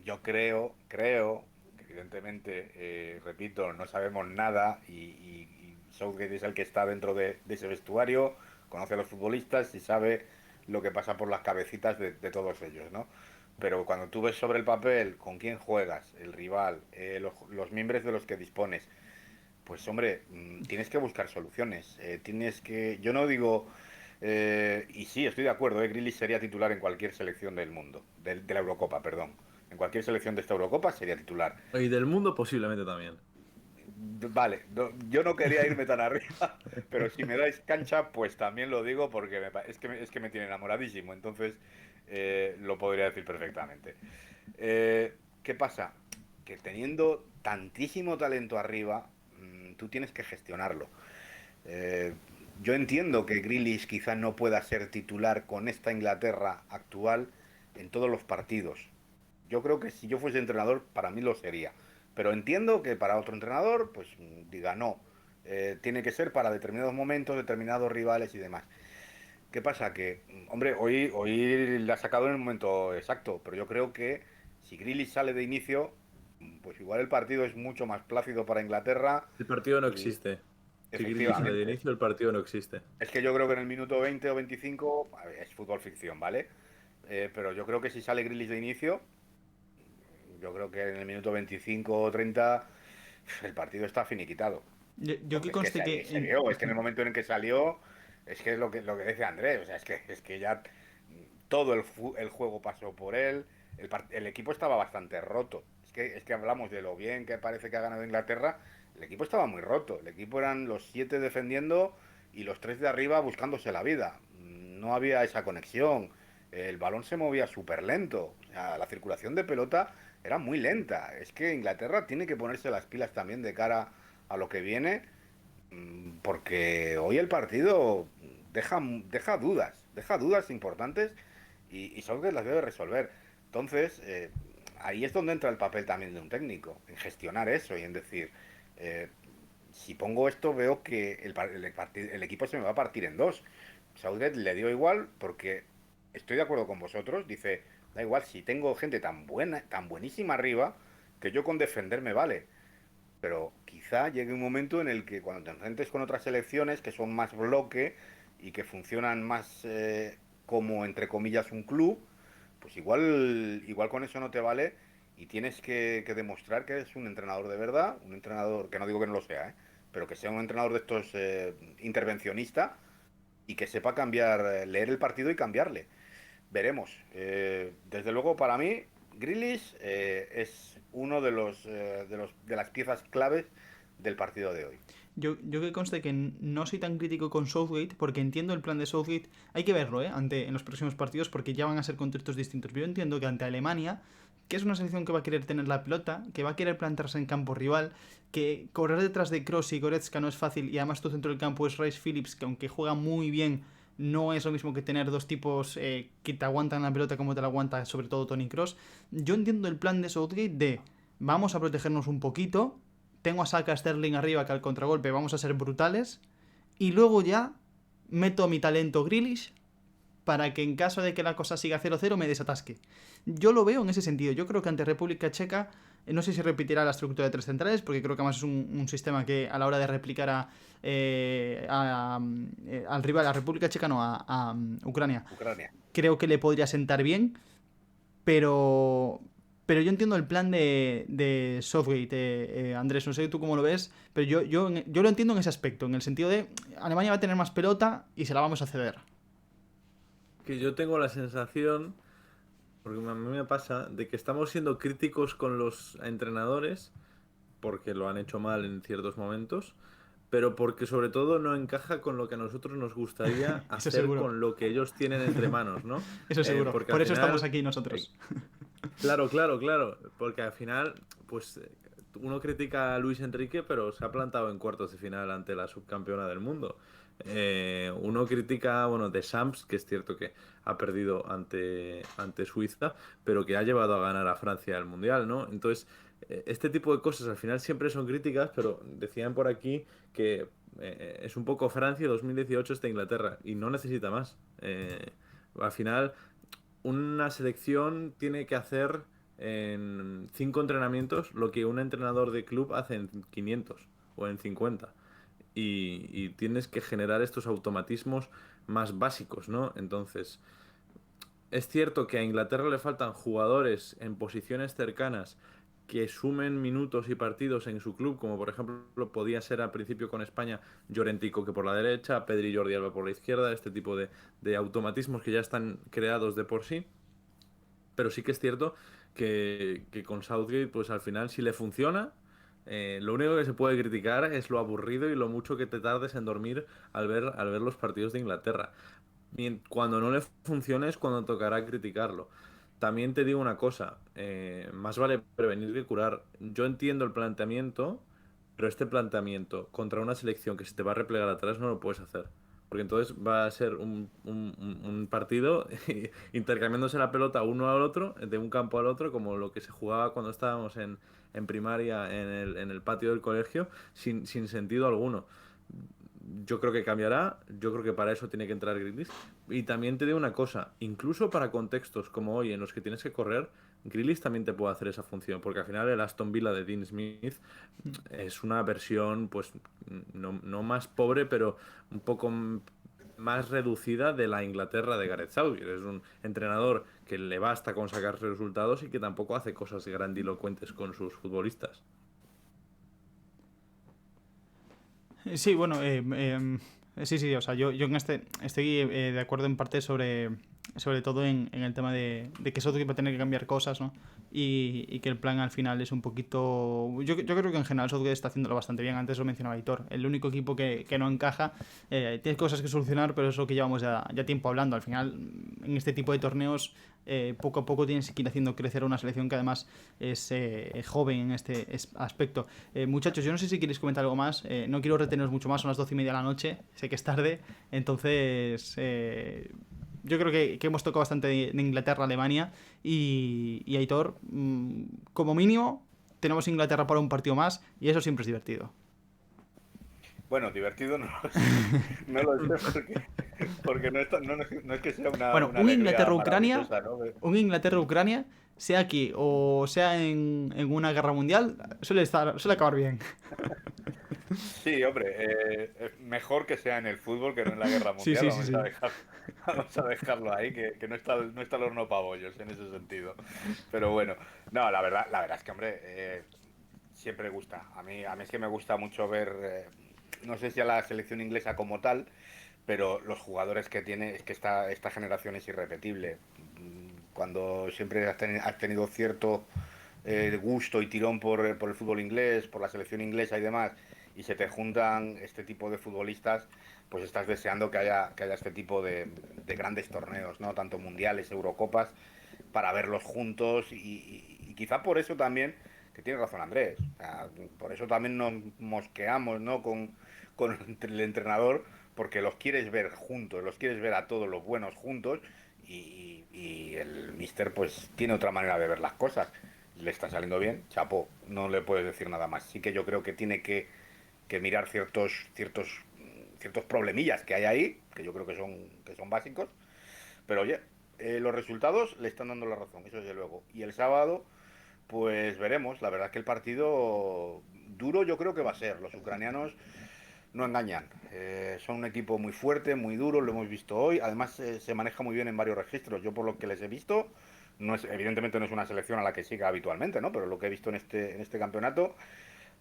yo creo que evidentemente, repito, no sabemos nada y Southgate es el que está dentro de ese vestuario, conoce a los futbolistas y sabe lo que pasa por las cabecitas de todos ellos, ¿no? Pero cuando tú ves sobre el papel con quién juegas, el rival, los miembros de los que dispones, pues hombre, tienes que buscar soluciones. Yo no digo, y sí, estoy de acuerdo, Grealish sería titular en cualquier selección del mundo, de la Eurocopa, perdón. En cualquier selección de esta Eurocopa sería titular. Y del mundo posiblemente también. Vale, yo no quería irme tan arriba, pero si me dais cancha, pues también lo digo porque es que me tiene enamoradísimo, entonces lo podría decir perfectamente. ¿Qué pasa? Que teniendo tantísimo talento arriba, tú tienes que gestionarlo. Eh, yo entiendo que Grealish quizá no pueda ser titular con esta Inglaterra actual en todos los partidos. Yo creo que si yo fuese entrenador, para mí lo sería. Pero entiendo que para otro entrenador, pues diga no. Tiene que ser para determinados momentos, determinados rivales y demás. ¿Qué pasa? Que, hombre, hoy le ha sacado en el momento exacto, pero yo creo que si Grealish sale de inicio, pues igual el partido es mucho más plácido para Inglaterra El partido no y existe. Si Grealish sale de efectivamente. inicio, el partido no existe. Es que yo creo que en el minuto 20 o 25 a ver, es fútbol ficción, ¿vale? Pero yo creo que si sale Grealish de inicio, yo creo que en el minuto 25 o 30 el partido está finiquitado. Yo que Porque es que conste que se vio, es que en el momento en el que salió, es que es lo que dice Andrés, o sea, es que ya todo el juego pasó por él, el equipo estaba bastante roto. Es que hablamos de lo bien que parece que ha ganado Inglaterra, el equipo estaba muy roto. El equipo eran los 7 defendiendo y los 3 de arriba buscándose la vida. No había esa conexión. El balón se movía súper lento. O sea, la circulación de pelota era muy lenta. Es que Inglaterra tiene que ponerse las pilas también de cara a lo que viene, porque hoy el partido deja dudas importantes y Southgate las debe resolver. Entonces, ahí es donde entra el papel también de un técnico, en gestionar eso y en decir, eh, si pongo esto veo que el equipo se me va a partir en dos. Southgate le dio igual porque estoy de acuerdo con vosotros, dice, da igual si tengo gente tan buena, tan buenísima arriba, que yo con defenderme vale. Pero quizá llegue un momento en el que cuando te enfrentes con otras selecciones que son más bloque y que funcionan más como, entre comillas, un club, pues igual con eso no te vale y tienes que demostrar que eres un entrenador de verdad, un entrenador, que no digo que no lo sea, pero que sea un entrenador de estos intervencionista y que sepa cambiar, leer el partido y cambiarle. Veremos. Desde luego, para mí, Grealish es uno de las piezas claves del partido de hoy. yo que conste que no soy tan crítico con Southgate, porque entiendo el plan de Southgate, hay que verlo, en los próximos partidos, porque ya van a ser contextos distintos. Pero yo entiendo que ante Alemania, que es una selección que va a querer tener la pelota, que va a querer plantarse en campo rival, que correr detrás de Kroos y Goretzka no es fácil, y además tu centro del campo es Rice Phillips, que aunque juega muy bien, no es lo mismo que tener dos tipos que te aguantan la pelota como te la aguanta, sobre todo Toni Kroos. Yo entiendo el plan de Southgate de vamos a protegernos un poquito, tengo a Saka Sterling arriba que al contragolpe vamos a ser brutales, y luego ya meto mi talento Grealish para que en caso de que la cosa siga 0-0 me desatasque. Yo lo veo en ese sentido. Yo creo que ante República Checa, no sé si repetirá la estructura de tres centrales, porque creo que además es un sistema que a la hora de replicar al rival, a República Checa, no, a Ucrania, Ucrania. creo que le podría sentar bien, pero... Pero yo entiendo el plan de Southgate, Andrés, no sé tú cómo lo ves, pero yo lo entiendo en ese aspecto, en el sentido de Alemania va a tener más pelota y se la vamos a ceder. Que yo tengo la sensación, porque a mí me pasa, de que estamos siendo críticos con los entrenadores, porque lo han hecho mal en ciertos momentos, pero porque sobre todo no encaja con lo que a nosotros nos gustaría Eso hacer seguro. con lo que ellos tienen entre manos, ¿no? Eso seguro. Porque al Por eso estamos final, aquí eh, nosotros. claro, claro, claro, porque al final, pues uno critica a Luis Enrique, pero se ha plantado en cuartos de final ante la subcampeona del mundo. Uno critica, bueno, de Sams, que es cierto que ha perdido ante Suiza, pero que ha llevado a ganar a Francia el Mundial, ¿no? Entonces, este tipo de cosas al final siempre son críticas, pero decían por aquí que es un poco Francia 2018 esta Inglaterra y no necesita más. Al final una selección tiene que hacer en 5 entrenamientos lo que un entrenador de club hace en 500 o en 50. Y tienes que generar estos automatismos más básicos, ¿no? Entonces, es cierto que a Inglaterra le faltan jugadores en posiciones cercanas que sumen minutos y partidos en su club, como por ejemplo podía ser al principio con España Llorentico que por la derecha, Pedri y Jordi Alba por la izquierda, este tipo de automatismos que ya están creados de por sí. Pero sí que es cierto que con Southgate, pues al final, si le funciona, lo único que se puede criticar es lo aburrido y lo mucho que te tardes en dormir al ver los partidos de Inglaterra. Cuando no le funcione es cuando tocará criticarlo. También te digo una cosa, más vale prevenir que curar. Yo entiendo el planteamiento, pero este planteamiento contra una selección que se te va a replegar atrás no lo puedes hacer. Porque entonces va a ser un partido intercambiándose la pelota uno al otro, de un campo al otro, como lo que se jugaba cuando estábamos en primaria en el patio del colegio, sin sentido alguno. Yo creo que cambiará, yo creo que para eso tiene que entrar Grealish. Y también te digo una cosa, incluso para contextos como hoy en los que tienes que correr, Grealish también te puede hacer esa función, porque al final el Aston Villa de Dean Smith es una versión, pues, no más pobre, pero un poco más reducida de la Inglaterra de Gareth Southgate. Es un entrenador que le basta con sacar resultados y que tampoco hace cosas grandilocuentes con sus futbolistas. Sí, bueno, sí, sí, o sea, yo en este estoy de acuerdo en parte sobre todo en el tema de que Southgate va a tener que cambiar cosas, ¿no? Y que el plan al final es un poquito... Yo creo que en general Southgate está haciéndolo bastante bien, antes lo mencionaba Aitor. El único equipo que no encaja, tiene cosas que solucionar, pero es lo que llevamos ya tiempo hablando. Al final, en este tipo de torneos, poco a poco tienes que ir haciendo crecer a una selección que además es joven en este aspecto. Muchachos, yo no sé si queréis comentar algo más. No quiero reteneros mucho más, son las 12:30 de la noche. Sé que es tarde. Entonces, yo creo que hemos tocado bastante de Inglaterra, Alemania. Y Aitor, como mínimo, tenemos Inglaterra para un partido más. Y eso siempre es divertido. Bueno, divertido no lo sé. No lo sé porque no es que sea una, Bueno, una alegría maravillosa, ¿no? Un Inglaterra-Ucrania, sea aquí o sea en una guerra mundial, suele acabar bien. Sí, hombre, es mejor que sea en el fútbol que no en la guerra Sí, mundial. sí, sí, sí. Vamos a dejarlo ahí, que no está el horno para bollos en ese sentido. Pero bueno, no, la verdad es que, hombre, siempre gusta. A mí es que me gusta mucho ver, no sé si a la selección inglesa como tal, pero los jugadores que tiene, es que esta generación es irrepetible. Cuando siempre has tenido cierto gusto y tirón por el fútbol inglés, por la selección inglesa y demás, y se te juntan este tipo de futbolistas, pues estás deseando que haya este tipo de grandes torneos, ¿no? Tanto mundiales, Eurocopas, para verlos juntos y quizá por eso también, que tiene razón Andrés, o sea, por eso también nos mosqueamos, ¿no? Con el entrenador, porque los quieres ver juntos, los quieres ver a todos los buenos juntos y el mister pues tiene otra manera de ver las cosas. Le está saliendo bien, chapo, no le puedes decir nada más. Sí que yo creo que tiene que mirar ciertos problemillas que hay ahí, que yo creo que son básicos, pero oye, los resultados le están dando la razón, eso desde luego. Y el sábado, pues veremos. La verdad es que el partido duro yo creo que va a ser. Los ucranianos no engañan. Son un equipo muy fuerte, muy duro, lo hemos visto hoy. Además, se maneja muy bien en varios registros. Yo por lo que les he visto, evidentemente no es una selección a la que siga habitualmente, ¿no? Pero lo que he visto en este campeonato,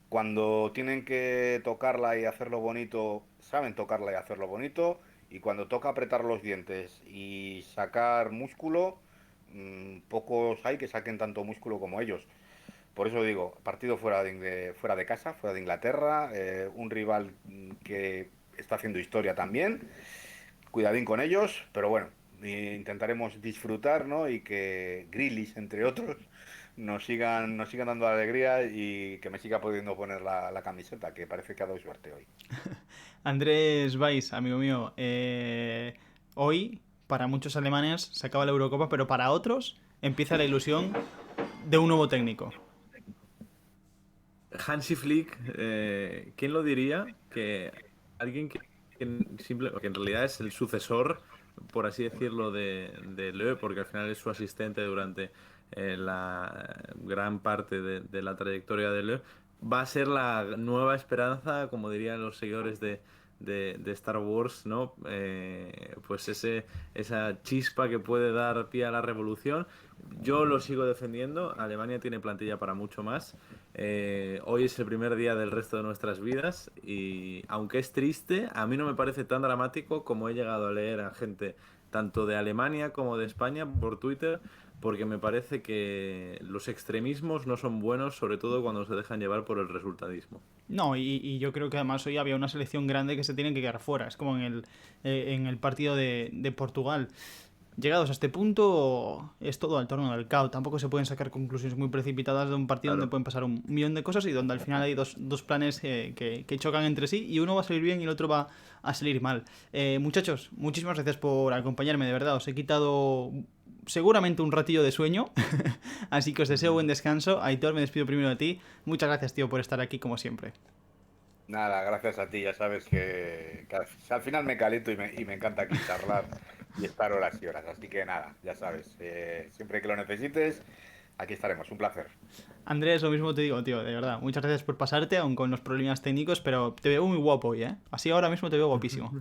cuando tienen que tocarla y hacerlo bonito, saben tocarla y hacerlo bonito. Y cuando toca apretar los dientes y sacar músculo, pocos hay que saquen tanto músculo como ellos. Por eso digo, partido fuera de casa, fuera de Inglaterra, un rival que está haciendo historia también. Cuidadín con ellos, pero bueno, intentaremos disfrutar, ¿no? Y que Grealish, entre otros, nos sigan dando alegría y que me siga pudiendo poner la camiseta, que parece que ha dado suerte hoy. Andrés Valls, amigo mío, hoy para muchos alemanes se acaba la Eurocopa, pero para otros empieza la ilusión de un nuevo técnico. Hansi Flick, ¿quién lo diría? Que alguien que en realidad es el sucesor, por así decirlo, de Löw, porque al final es su asistente durante la gran parte de la trayectoria de Löw, va a ser la nueva esperanza, como dirían los seguidores de Star Wars, ¿no? Pues esa chispa que puede dar pie a la revolución. Yo lo sigo defendiendo. Alemania tiene plantilla para mucho más. Hoy es el primer día del resto de nuestras vidas y aunque es triste, a mí no me parece tan dramático como he llegado a leer a gente tanto de Alemania como de España por Twitter, porque me parece que los extremismos no son buenos, sobre todo cuando se dejan llevar por el resultadismo. No, y yo creo que además hoy había una selección grande que se tienen que quedar fuera. Es como en el partido de Portugal. Llegados a este punto, es todo al torno del caos. Tampoco se pueden sacar conclusiones muy precipitadas de un partido donde Claro. pueden pasar un millón de cosas y donde al final hay dos planes que chocan entre sí y uno va a salir bien y el otro va a salir mal. Muchachos, muchísimas gracias por acompañarme, de verdad. Os he quitado seguramente un ratillo de sueño, así que os deseo buen descanso. Aitor, me despido primero de ti. Muchas gracias, tío, por estar aquí como siempre. Nada, gracias a ti, ya sabes que al final me caliento y me encanta aquí charlar y estar horas y horas. Así que nada, ya sabes, siempre que lo necesites, aquí estaremos. Un placer. Andrés, lo mismo te digo, tío, de verdad. Muchas gracias por pasarte, aun con los problemas técnicos, pero te veo muy guapo hoy, ¿eh? Así ahora mismo te veo guapísimo.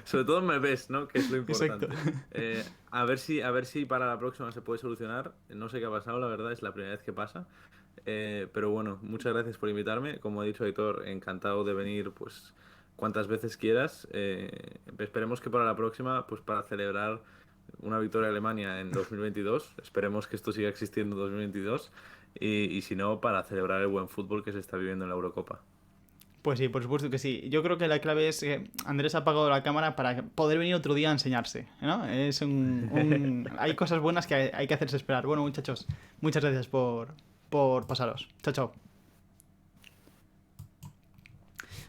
Sobre todo me ves, ¿no? Que es lo Exacto. importante. A ver si para la próxima se puede solucionar. No sé qué ha pasado, la verdad, es la primera vez que pasa. Pero bueno, muchas gracias por invitarme. Como ha dicho Aitor, encantado de venir, pues, cuantas veces quieras. Esperemos que para la próxima, pues, para celebrar una victoria de Alemania en 2022, esperemos que esto siga existiendo en 2022. Y si no, para celebrar el buen fútbol que se está viviendo en la Eurocopa. Pues sí, por supuesto que sí. Yo creo que la clave es que Andrés ha apagado la cámara para poder venir otro día a enseñarse, ¿no? Hay cosas buenas que hay que hacerse esperar. Bueno, muchachos, muchas gracias por pasaros. Chao, chao.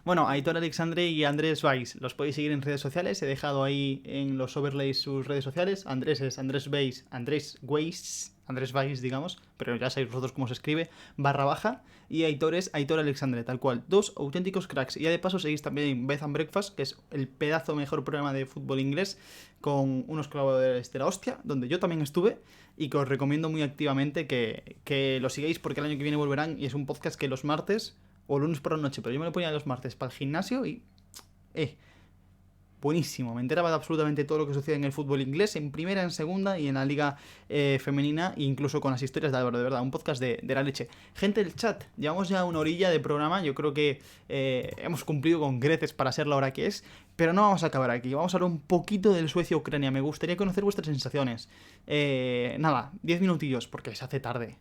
Bueno, Aitor Alexandre y Andrés Valls los podéis seguir en redes sociales. He dejado ahí en los overlays sus redes sociales. Andrés es Andrés Valls, Andrés Valls, digamos, pero ya sabéis vosotros cómo se escribe, /. Y Aitor es Aitor Alexandre, tal cual. Dos auténticos cracks. Y ya de paso seguís también Beth and Breakfast, que es el pedazo mejor programa de fútbol inglés, con unos colaboradores de la hostia, donde yo también estuve, y que os recomiendo muy activamente que lo sigáis porque el año que viene volverán. Y es un podcast que los martes o lunes por la noche, pero yo me lo ponía los martes para el gimnasio y... buenísimo, me enteraba de absolutamente todo lo que sucede en el fútbol inglés, en primera, en segunda y en la liga femenina, e incluso con las historias de Álvaro, de verdad, un podcast de la leche. Gente del chat, llevamos ya una orilla de programa, yo creo que hemos cumplido con creces para ser la hora que es, pero no vamos a acabar aquí, vamos a hablar un poquito del Suecia-Ucrania, me gustaría conocer vuestras sensaciones. Nada, 10 minutillos, porque se hace tarde,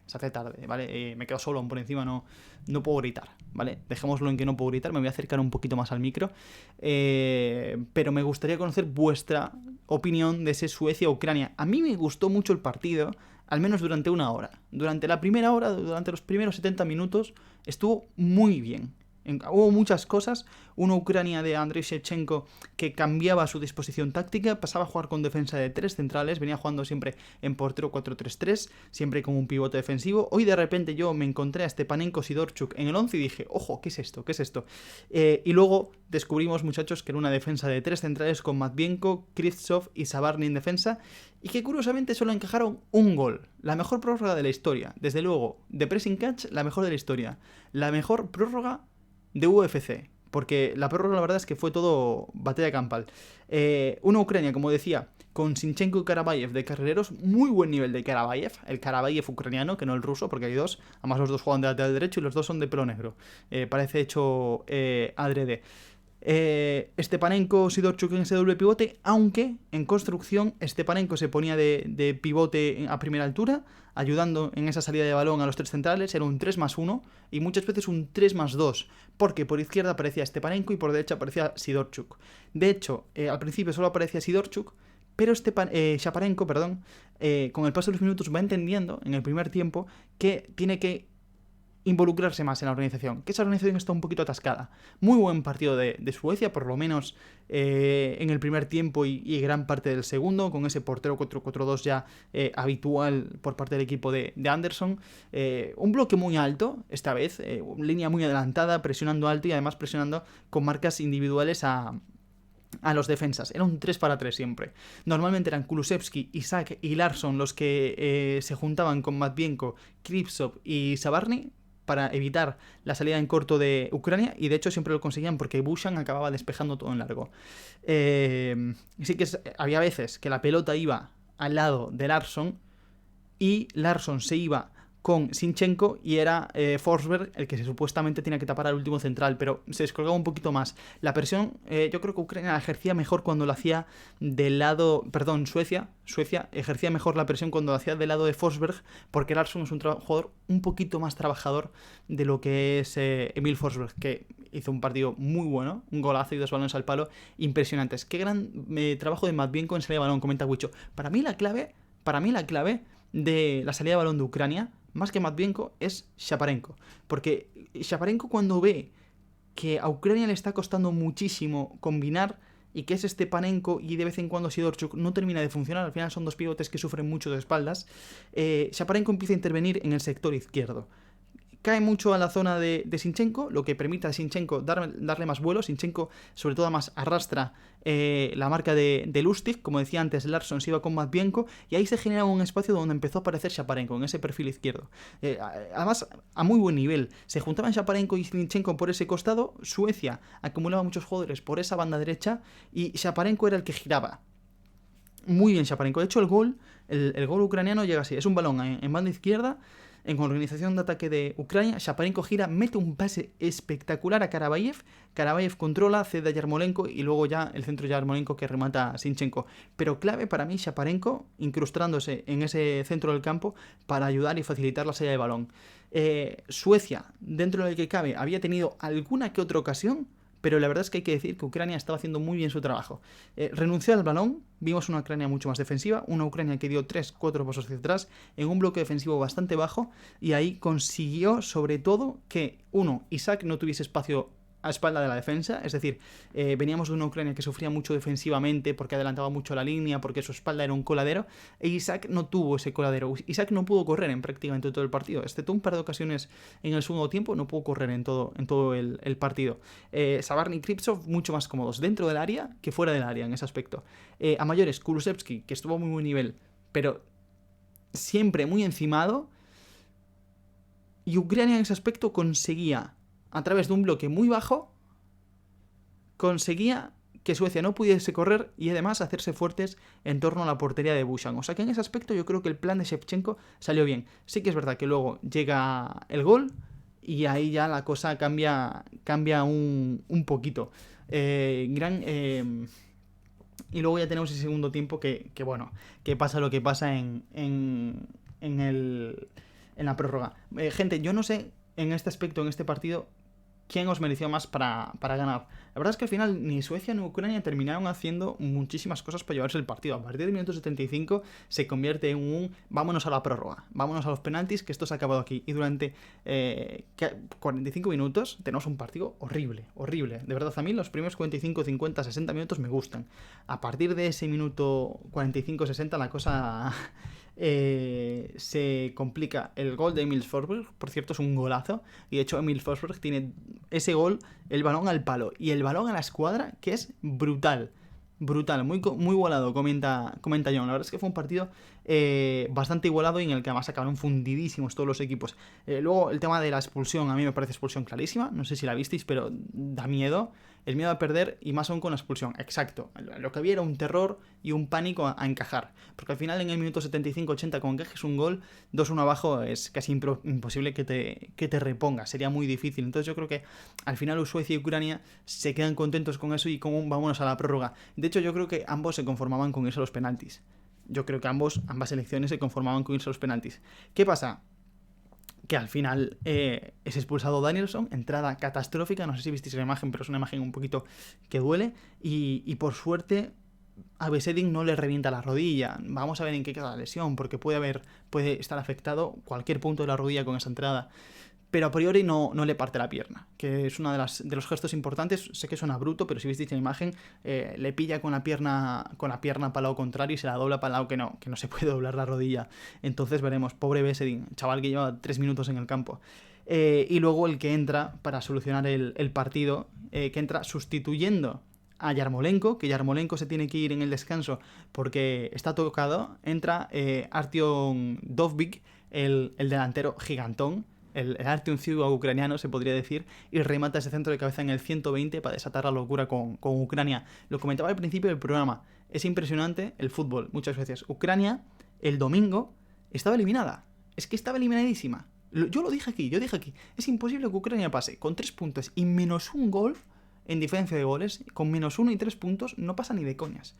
¿vale? Me quedo solo, aún por encima no puedo gritar, ¿vale? Dejémoslo en que no puedo gritar, me voy a acercar un poquito más al micro, pero me gustaría conocer vuestra opinión de ese Suecia-Ucrania. A mí me gustó mucho el partido, al menos durante una hora. Durante la primera hora, durante los primeros 70 minutos, estuvo muy bien. Hubo muchas cosas. Una Ucrania de Andriy Shevchenko que cambiaba su disposición táctica, pasaba a jugar con defensa de 3 centrales, venía jugando siempre en portero 4-3-3, siempre como un pivote defensivo. Hoy de repente yo me encontré a Stepanenko Sidorchuk en el 11 y dije, ojo, ¿qué es esto? ¿Qué es esto? Y luego descubrimos, muchachos, que era una defensa de 3 centrales con Matvienko, Krivtsov y Sabarny en defensa, y que curiosamente solo encajaron un gol. La mejor prórroga de la historia. Desde luego, de pressing catch, la mejor de la historia. La mejor prórroga de UFC, porque la prórroga la verdad es que fue todo batalla campal. Una Ucrania, como decía, con Sinchenko y Karabayev de carrileros, muy buen nivel de Karabayev, el Karabayev ucraniano, que no el ruso, porque hay dos, además los dos juegan de lateral derecho y los dos son de pelo negro, parece hecho adrede. Stepanenko, Sidorchuk en ese doble pivote, aunque en construcción Stepanenko se ponía de pivote a primera altura, ayudando en esa salida de balón a los tres centrales. Era un 3+1 y muchas veces un 3+2, porque por izquierda aparecía Stepanenko y por derecha aparecía Sidorchuk. De hecho, al principio solo aparecía Sidorchuk, pero Shaparenko, con el paso de los minutos va entendiendo en el primer tiempo que tiene que involucrarse más en la organización, que esa organización está un poquito atascada. Muy buen partido de Suecia, por lo menos en el primer tiempo y gran parte del segundo, con ese portero 4-4-2 ya habitual por parte del equipo de Anderson. Un bloque muy alto, esta vez, línea muy adelantada, presionando alto y además presionando con marcas individuales a los defensas. Era un 3-3 siempre. Normalmente eran Kulusevski, Isak y Larsson los que se juntaban con Matvienko, Kripsov y Sabarny para evitar la salida en corto de Ucrania, y de hecho siempre lo conseguían porque Bushan acababa despejando todo en largo. Sí que había veces que la pelota iba al lado de Larsson y Larsson se iba con Zinchenko y era Forsberg el que supuestamente tenía que tapar al último central, pero se descolgaba un poquito más. La presión, yo creo que Ucrania la ejercía mejor cuando lo hacía del lado... Perdón, Suecia ejercía mejor la presión cuando lo hacía del lado de Forsberg, porque Larsson es un jugador un poquito más trabajador de lo que es Emil Forsberg, que hizo un partido muy bueno, un golazo y 2 balones al palo impresionantes. Qué gran trabajo de Matvienko en salida de balón, comenta Wicho. Para mí la clave de la salida de balón de Ucrania, más que Matvienko, es Shaparenko. Porque Shaparenko, cuando ve que a Ucrania le está costando muchísimo combinar y que es Stepanenko y de vez en cuando Sidorchuk no termina de funcionar, al final son dos pivotes que sufren mucho de espaldas, Shaparenko empieza a intervenir en el sector izquierdo. Cae mucho a la zona de Zinchenko, lo que permite a Zinchenko darle más vuelo. Zinchenko, sobre todo, más arrastra la marca de Lustig. Como decía antes, Larsson se iba con Matvienko y ahí se genera un espacio donde empezó a aparecer Shaparenko, en ese perfil izquierdo. Además, a muy buen nivel. Se juntaban Shaparenko y Zinchenko por ese costado. Suecia acumulaba muchos jugadores por esa banda derecha y Shaparenko era el que giraba. Muy bien Shaparenko. De hecho, el gol ucraniano llega así. Es un balón en banda izquierda. En organización de ataque de Ucrania, Shaparenko gira, mete un pase espectacular a Karabayev. Karabayev controla, cede a Yarmolenko y luego ya el centro de Yarmolenko que remata a Zinchenko. Pero clave para mí Shaparenko incrustándose en ese centro del campo para ayudar y facilitar la salida de balón. Suecia, dentro del que cabe, había tenido alguna que otra ocasión, pero la verdad es que hay que decir que Ucrania estaba haciendo muy bien su trabajo. Renunció al balón, vimos una Ucrania mucho más defensiva, una Ucrania que dio 3-4 pasos hacia atrás en un bloque defensivo bastante bajo, y ahí consiguió sobre todo que, Isak no tuviese espacio a espalda de la defensa, es decir, veníamos de una Ucrania que sufría mucho defensivamente porque adelantaba mucho la línea, porque su espalda era un coladero, e Isak no tuvo ese coladero. Isak no pudo correr en prácticamente todo el partido, excepto un par de ocasiones en el segundo tiempo, no pudo correr en todo el partido. Sabarny y Kripsov mucho más cómodos dentro del área que fuera del área en ese aspecto. A mayores, Kulusevski, que estuvo a muy buen nivel, pero siempre muy encimado, y Ucrania en ese aspecto conseguía, a través de un bloque muy bajo, conseguía que Suecia no pudiese correr y además hacerse fuertes en torno a la portería de Bushan. O sea que en ese aspecto yo creo que el plan de Shevchenko salió bien. Sí que es verdad que luego llega el gol y ahí ya la cosa cambia un poquito. Y luego ya tenemos ese segundo tiempo que pasa lo que pasa en la prórroga. Gente, yo no sé en este aspecto, en este partido, quién os mereció más para ganar. La verdad es que al final ni Suecia ni Ucrania terminaron haciendo muchísimas cosas para llevarse el partido. A partir del minuto 75 se convierte en un vámonos a la prórroga, vámonos a los penaltis, que esto se ha acabado aquí. Y durante 45 minutos tenemos un partido horrible. De verdad, a mí los primeros 45, 50, 60 minutos me gustan. A partir de ese minuto 45-60 la cosa... se complica. El gol de Emil Forsberg, por cierto, es un golazo, y de hecho Emil Forsberg tiene ese gol, el balón al palo y el balón a la escuadra, que es brutal, muy igualado, comenta John. La verdad es que fue un partido bastante igualado y en el que además acabaron fundidísimos todos los equipos. Luego el tema de la expulsión, a mí me parece expulsión clarísima, no sé si la visteis, pero da miedo. El miedo a perder y más aún con la expulsión. Exacto. Lo que había era un terror y un pánico a encajar. Porque al final en el minuto 75-80 con que encajes un gol, 2-1 abajo es casi imposible que te repongas. Sería muy difícil. Entonces yo creo que al final Suecia y Ucrania se quedan contentos con eso y como vámonos a la prórroga. De hecho yo creo que ambos se conformaban con irse a los penaltis. Yo creo que ambas selecciones se conformaban con irse a los penaltis. ¿Qué pasa? Que al final es expulsado Danielson, entrada catastrófica, no sé si visteis la imagen, pero es una imagen un poquito que duele, y por suerte a Besedin no le revienta la rodilla. Vamos a ver en qué queda la lesión, porque puede estar afectado cualquier punto de la rodilla con esa entrada. Pero a priori no le parte la pierna, que es uno de los gestos importantes. Sé que suena bruto, pero si visteis la imagen, le pilla con la pierna para el lado contrario y se la dobla para el lado que no se puede doblar la rodilla. Entonces veremos, pobre Besedin, chaval que lleva 3 minutos en el campo. Y luego el que entra para solucionar el partido, que entra sustituyendo a Yarmolenko, que Yarmolenko se tiene que ir en el descanso porque está tocado. Entra Artyom Dovbyk, el delantero gigantón, el Artyom Ciugo ucraniano, se podría decir, y remata ese centro de cabeza en el 120 para desatar la locura con Ucrania. Lo comentaba al principio del programa, es impresionante el fútbol, muchas veces. Ucrania, el domingo, estaba eliminada. Es que estaba eliminadísima. Yo dije aquí, es imposible que Ucrania pase con 3 puntos y menos un gol en diferencia de goles. Con menos 1 y 3 puntos no pasa ni de coñas.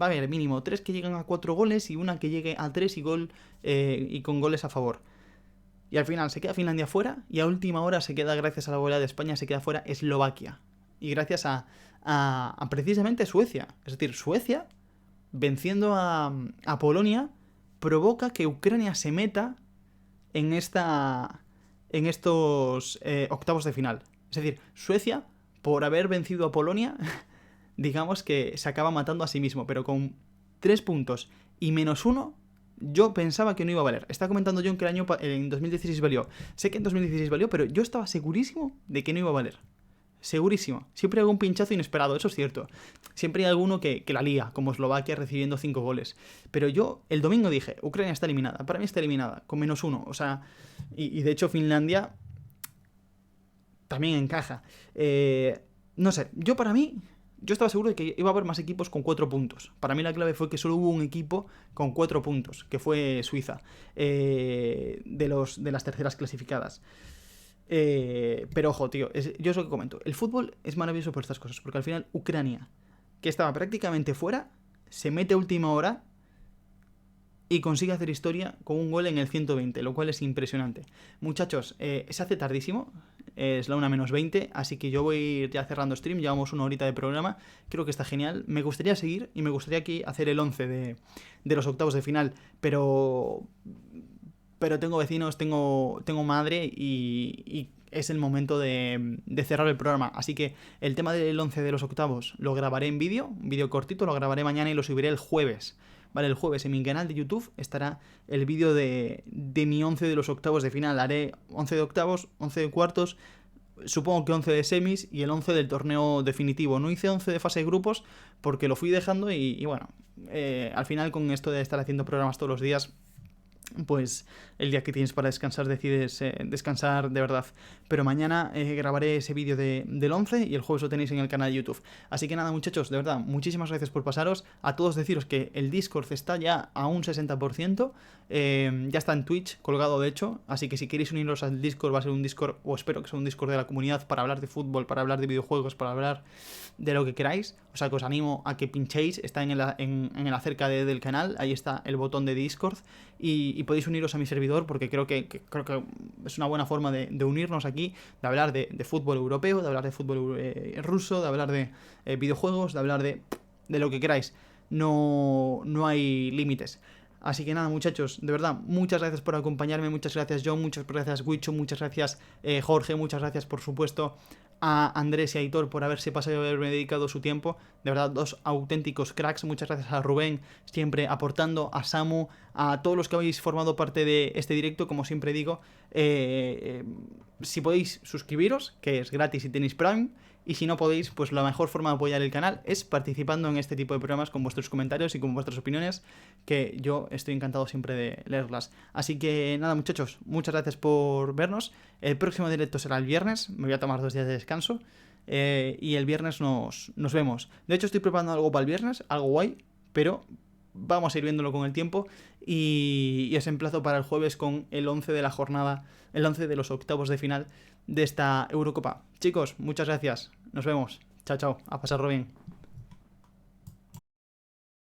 Va a haber mínimo 3 que lleguen a 4 goles y una que llegue a 3 y con goles a favor. Y al final se queda Finlandia fuera y a última hora se queda, gracias a la goleada de España, se queda fuera Eslovaquia. Y gracias a precisamente Suecia. Es decir, Suecia, venciendo a Polonia, provoca que Ucrania se meta en estos octavos de final. Es decir, Suecia, por haber vencido a Polonia, digamos que se acaba matando a sí mismo, pero con 3 puntos y menos 1... Yo pensaba que no iba a valer. Estaba comentando John que en 2016 valió. Sé que en 2016 valió, pero yo estaba segurísimo de que no iba a valer. Segurísimo. Siempre hay algún pinchazo inesperado, eso es cierto. Siempre hay alguno que la lía, como Eslovaquia recibiendo 5 goles. Pero yo el domingo dije, Ucrania está eliminada. Para mí está eliminada, con menos 1. O sea, y de hecho Finlandia también encaja. No sé, yo estaba seguro de que iba a haber más equipos con 4 puntos. Para mí la clave fue que solo hubo un equipo con 4 puntos, que fue Suiza, de las terceras clasificadas. Pero ojo, tío, yo es lo que comento. El fútbol es maravilloso por estas cosas, porque al final Ucrania, que estaba prácticamente fuera, se mete a última hora y consigue hacer historia con un gol en el 120, lo cual es impresionante. Muchachos, se hace tardísimo, es la 1:20, así que yo voy a ir ya cerrando stream, llevamos 1 horita de programa, creo que está genial. Me gustaría seguir y me gustaría aquí hacer el 11 de los octavos de final, pero tengo vecinos, tengo madre y es el momento de cerrar el programa. Así que el tema del 11 de los octavos lo grabaré en un vídeo cortito, lo grabaré mañana y lo subiré el jueves. Vale, el jueves en mi canal de YouTube estará el vídeo de mi 11 de los octavos de final. Haré 11 de octavos, 11 de cuartos, supongo que 11 de semis y el 11 del torneo definitivo. No hice 11 de fase de grupos porque lo fui dejando y bueno, al final con esto de estar haciendo programas todos los días, pues el día que tienes para descansar decides descansar de verdad. Pero mañana grabaré ese vídeo del 11 y el jueves lo tenéis en el canal de YouTube. Así que nada, muchachos, de verdad, muchísimas gracias por pasaros. A todos deciros que el Discord está ya a un 60%, ya está en Twitch colgado de hecho, así que si queréis uniros al Discord va a ser un Discord, o espero que sea un Discord de la comunidad para hablar de fútbol, para hablar de videojuegos, para hablar de lo que queráis. O sea que os animo a que pinchéis, está en el acerca del canal, ahí está el botón de Discord y podéis uniros a mi servidor porque creo que es una buena forma de unirnos aquí, de hablar de fútbol europeo, de hablar de fútbol ruso, de hablar de videojuegos, de hablar de lo que queráis. No hay límites. Así que nada, muchachos, de verdad, muchas gracias por acompañarme, muchas gracias John, muchas gracias Wicho, muchas gracias Jorge, muchas gracias por supuesto a Andrés y a Aitor por haberse pasado y haberme dedicado su tiempo. De verdad, 2 auténticos cracks. Muchas gracias a Rubén, siempre aportando, a Samu, a todos los que habéis formado parte de este directo, como siempre digo. Si podéis suscribiros, que es gratis si tenéis Prime, y si no podéis, pues la mejor forma de apoyar el canal es participando en este tipo de programas con vuestros comentarios y con vuestras opiniones, que yo estoy encantado siempre de leerlas. Así que nada, muchachos, muchas gracias por vernos. El próximo directo será el viernes, me voy a tomar 2 días de descanso. y el viernes nos vemos. De hecho, estoy preparando algo para el viernes, algo guay, pero vamos a ir viéndolo con el tiempo y os emplazo para el jueves con el 11 de la jornada, el 11 de los octavos de final de esta Eurocopa. Chicos, muchas gracias. Nos vemos. Chao, chao. A pasarlo bien.